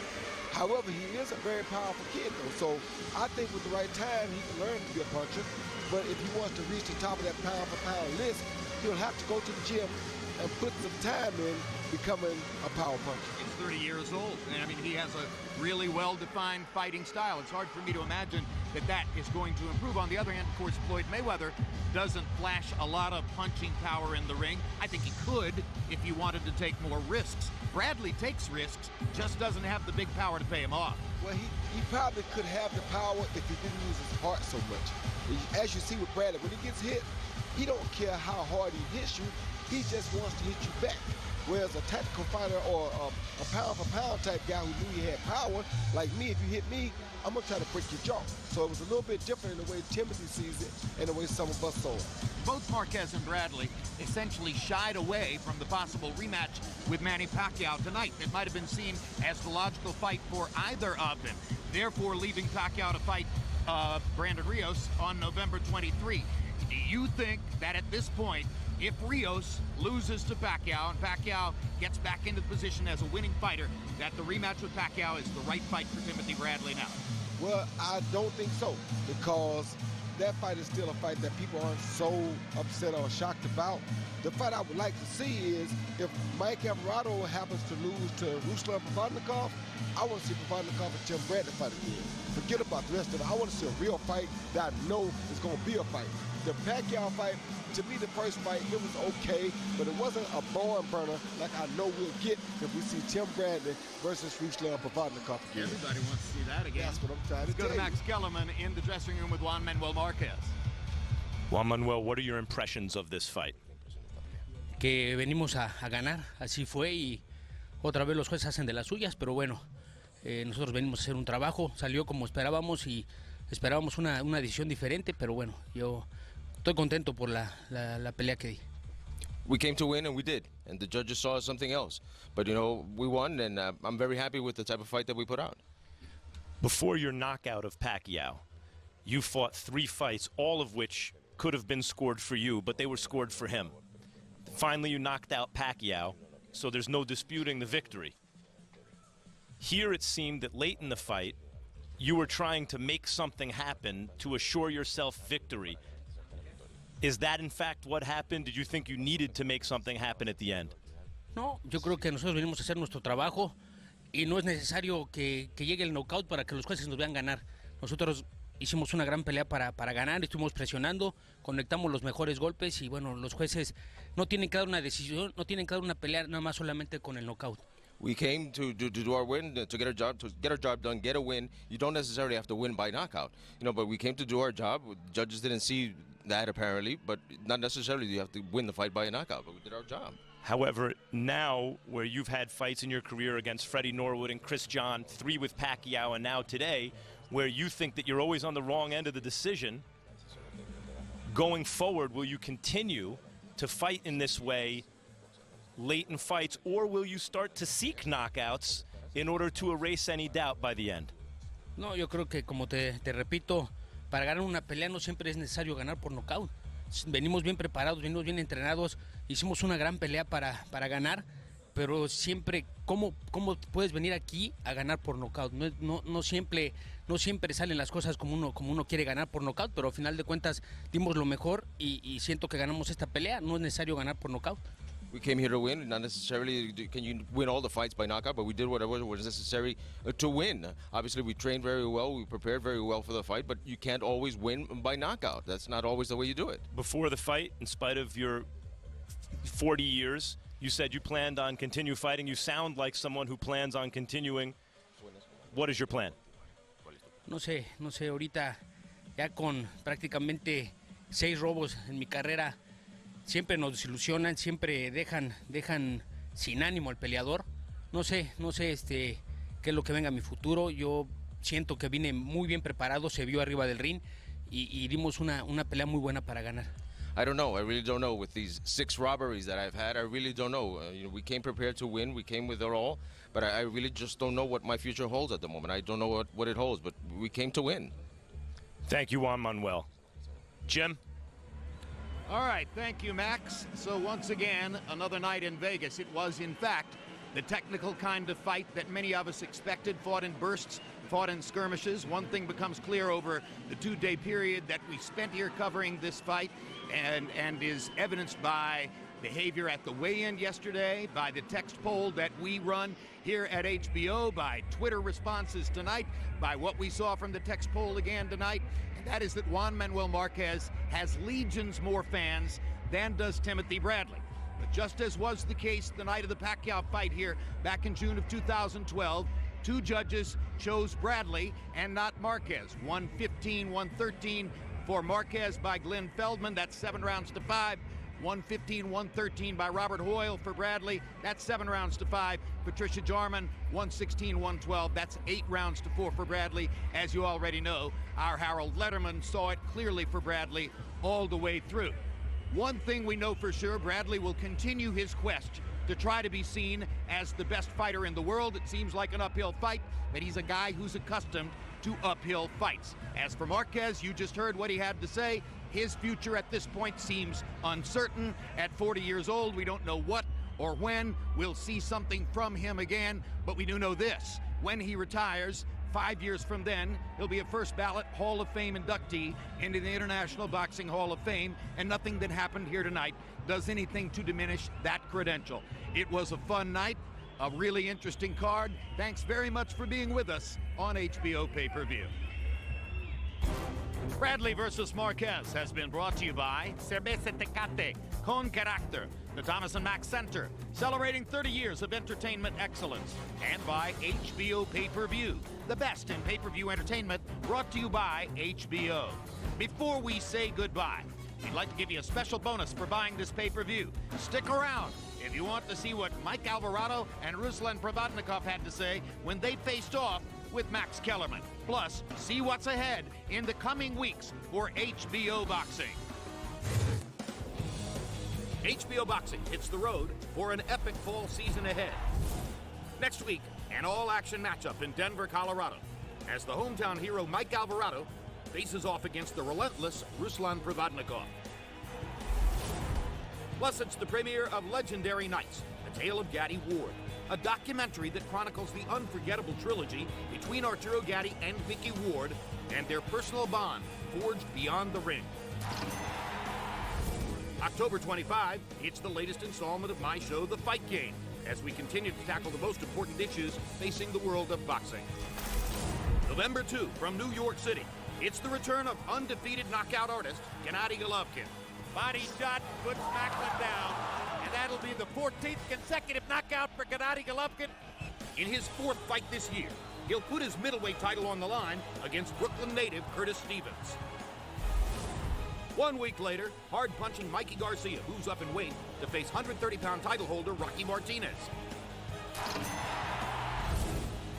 However, he is a very powerful kid, though, so I think with the right time, he can learn to be a puncher. But if he wants to reach the top of that pound-for-pound list, he'll have to go to the gym and put some time in becoming a power puncher. He's 30 years old. I mean, he has a really well-defined fighting style. It's hard for me to imagine that is going to improve. On the other hand, of course, Floyd Mayweather doesn't flash a lot of punching power in the ring. I think he could if he wanted to take more risks. Bradley takes risks, just doesn't have the big power to pay him off. Well, he probably could have the power if he didn't use his heart so much. As you see with Bradley, when he gets hit, he don't care how hard he hits you. He just wants to hit you back. Whereas a tactical fighter or a pound-for-pound type guy who knew he had power, like me, if you hit me, I'm going to try to break your jaw. So it was a little bit different in the way Timothy sees it and the way some of us saw it. Both Marquez and Bradley essentially shied away from the possible rematch with Manny Pacquiao tonight. It might have been seen as the logical fight for either of them, therefore leaving Pacquiao to fight Brandon Rios on November 23. Do you think that at this point, if Rios loses to Pacquiao and Pacquiao gets back into the position as a winning fighter, that the rematch with Pacquiao is the right fight for Timothy Bradley now? Well, I don't think so, because that fight is still a fight that people aren't so upset or shocked about. The fight I would like to see is if Mike Alvarado happens to lose to Ruslan Provodnikov, I want to see Provodnikov and Tim Bradley fight again. Forget about the rest of it. I want to see a real fight that I know is going to be a fight. The Pacquiao fight, to me, the first fight, it was okay, but it wasn't a barn burner like I know we'll get if we see Tim Bradley versus Ruslan Provodnikov again. Everybody wants to see that again. That's what I'm trying to Let's go tell to Max Kellerman in the dressing room with Juan Manuel Marquez. Juan Manuel, what are your impressions of this fight? Que venimos a ganar, así fue, y otra vez los jueces hacen de las suyas, pero bueno, nosotros venimos a hacer un trabajo, salió como esperábamos y esperábamos una decisión diferente, pero bueno, yo estoy contento por la pelea que di. We came to win, and we did. And the judges saw something else. But, you know, we won, and I'm very happy with the type of fight that we put out. Before your knockout of Pacquiao, you fought 3 fights, all of which could have been scored for you, but they were scored for him. Finally, you knocked out Pacquiao, so there's no disputing the victory. Here it seemed that late in the fight, you were trying to make something happen to assure yourself victory. Is that in fact what happened? Did you think you needed to make something happen at the end? No, yo creo que nosotros venimos a hacer nuestro trabajo y no es necesario que llegue el knockout para que los jueces nos vean ganar. Nosotros hicimos una gran pelea para ganar, estuvimos presionando, conectamos los mejores golpes y bueno, los jueces no tienen que dar una decisión, no tienen que dar una pelea nada más solamente con el knockout. We came to do our win, to get our job done, get a win. You don't necessarily have to win by knockout, you know. But we came to do our job. Judges didn't see that apparently, but not necessarily you have to win the fight by a knockout. But we did our job. However, now where you've had fights in your career against Freddie Norwood and Chris John, 3 with Pacquiao, and now today, where you think that you're always on the wrong end of the decision, going forward, will you continue to fight in this way late in fights, or will you start to seek knockouts in order to erase any doubt by the end? No, yo creo que como te repito, para ganar una pelea no siempre es necesario ganar por nocaut. Venimos bien preparados, venimos bien entrenados, hicimos una gran pelea para ganar, pero siempre, ¿cómo puedes venir aquí a ganar por nocaut? No siempre salen las cosas como uno quiere ganar por nocaut, pero al final de cuentas dimos lo mejor y siento que ganamos esta pelea. No es necesario ganar por nocaut. We came here to win, not necessarily can you win all the fights by knockout, but we did whatever was necessary to win. Obviously, we trained very well, we prepared very well for the fight, but you can't always win by knockout. That's not always the way you do it. Before the fight, in spite of your 40 years, you said you planned on continue fighting. You sound like someone who plans on continuing. What is your plan? No sé, ahorita ya con prácticamente 6 robos en mi carrera, siempre nos desilusionan, siempre dejan sin ánimo al peleador. No sé qué es lo que venga a mi futuro. Yo siento que vine muy bien preparado, se vio arriba del ring y dimos una pelea muy buena para ganar. I don't know. I really don't know. With these 6 robberies that I've had, I really don't know. You know, we came prepared to win. We came with it all. But I really just don't know what my future holds at the moment. I don't know what it holds, but we came to win. Thank you, Juan Manuel. Jim? All right, thank you, Max. So once again, another night in Vegas. It was, in fact, the technical kind of fight that many of us expected, fought in bursts, fought in skirmishes. One thing becomes clear over the 2-day period that we spent here covering this fight and is evidenced by behavior at the weigh-in yesterday, by the text poll that we run here at HBO, by Twitter responses tonight, by what we saw from the text poll again tonight, and that is that Juan Manuel Marquez has legions more fans than does Timothy Bradley. But just as was the case the night of the Pacquiao fight here back in June of 2012, 2 judges chose Bradley and not Marquez. 115-113 for Marquez by Glenn Feldman. That's 7 rounds to 5. 115-113 by Robert Hoyle for Bradley. That's 7 rounds to 5. Patricia Jarman, 116-112. That's 8 rounds to 4 for Bradley. As you already know, our Harold Letterman saw it clearly for Bradley all the way through. One thing we know for sure, Bradley will continue his quest to try to be seen as the best fighter in the world. It seems like an uphill fight, but he's a guy who's accustomed to uphill fights. As for Marquez, you just heard what he had to say. His future at this point seems uncertain. At 40 years old, we don't know what or when we'll see something from him again, but we do know this. When he retires, 5 years from then, he'll be a first ballot Hall of Fame inductee into the International Boxing Hall of Fame, and nothing that happened here tonight does anything to diminish that credential. It was a fun night, a really interesting card. Thanks very much for being with us on HBO Pay-Per-View. Bradley versus Marquez has been brought to you by Cerveza Tecate, con Carácter, the Thomas & Mack Center, celebrating 30 years of entertainment excellence, and by HBO Pay-Per-View, the best in pay-per-view entertainment, brought to you by HBO. Before we say goodbye, we'd like to give you a special bonus for buying this pay-per-view. Stick around if you want to see what Mike Alvarado and Ruslan Provodnikov had to say when they faced off with Max Kellerman. Plus, see what's ahead in the coming weeks for HBO Boxing. HBO Boxing hits the road for an epic fall season ahead. Next week, an all-action matchup in Denver, Colorado, as the hometown hero Mike Alvarado faces off against the relentless Ruslan Provodnikov. Plus, it's the premiere of Legendary Nights, A Tale of Gatti Ward, a documentary that chronicles the unforgettable trilogy between Arturo Gatti and Vicky Ward and their personal bond forged beyond the ring. October 25, it's the latest installment of my show, The Fight Game, as we continue to tackle the most important issues facing the world of boxing. November 2, from New York City, it's the return of undefeated knockout artist Gennady Golovkin. Body shot, puts Macklin down, and that'll be the 14th consecutive knockout for Gennady Golovkin. In his fourth fight this year, he'll put his middleweight title on the line against Brooklyn native Curtis Stevens. 1 week later, hard-punching Mikey Garcia moves up in weight to face 130-pound title holder Rocky Martinez.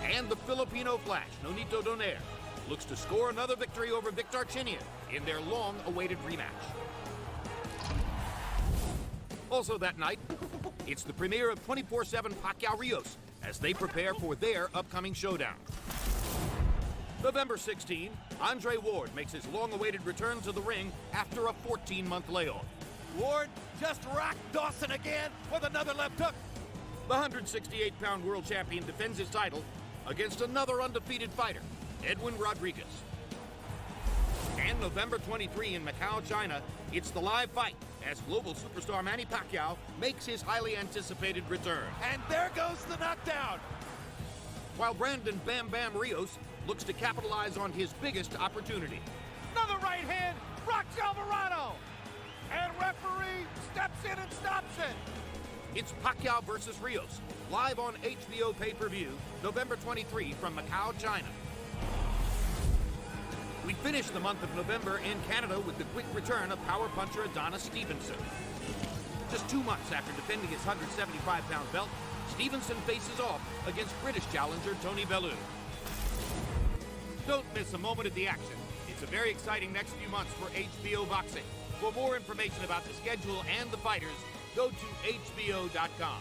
And the Filipino Flash, Nonito Donaire, looks to score another victory over Victor Chinia in their long-awaited rematch. Also that night, it's the premiere of 24/7 Pacquiao Rios as they prepare for their upcoming showdown. November 16, Andre Ward makes his long-awaited return to the ring after a 14-month layoff. Ward just rocked Dawson again with another left hook. The 168-pound world champion defends his title against another undefeated fighter, Edwin Rodriguez. And November 23 in Macau, China, it's the live fight as global superstar Manny Pacquiao makes his highly anticipated return. And there goes the knockdown. While Brandon Bam Bam Rios looks to capitalize on his biggest opportunity. Another right hand, rocks Alvarado. And referee steps in and stops it. It's Pacquiao versus Rios, live on HBO Pay-Per-View, November 23 from Macau, China. We finish the month of November in Canada with the quick return of power puncher Adonis Stevenson. Just 2 months after defending his 175-pound belt, Stevenson faces off against British challenger Tony Bellew. Don't miss a moment of the action. It's a very exciting next few months for HBO Boxing. For more information about the schedule and the fighters, go to HBO.com.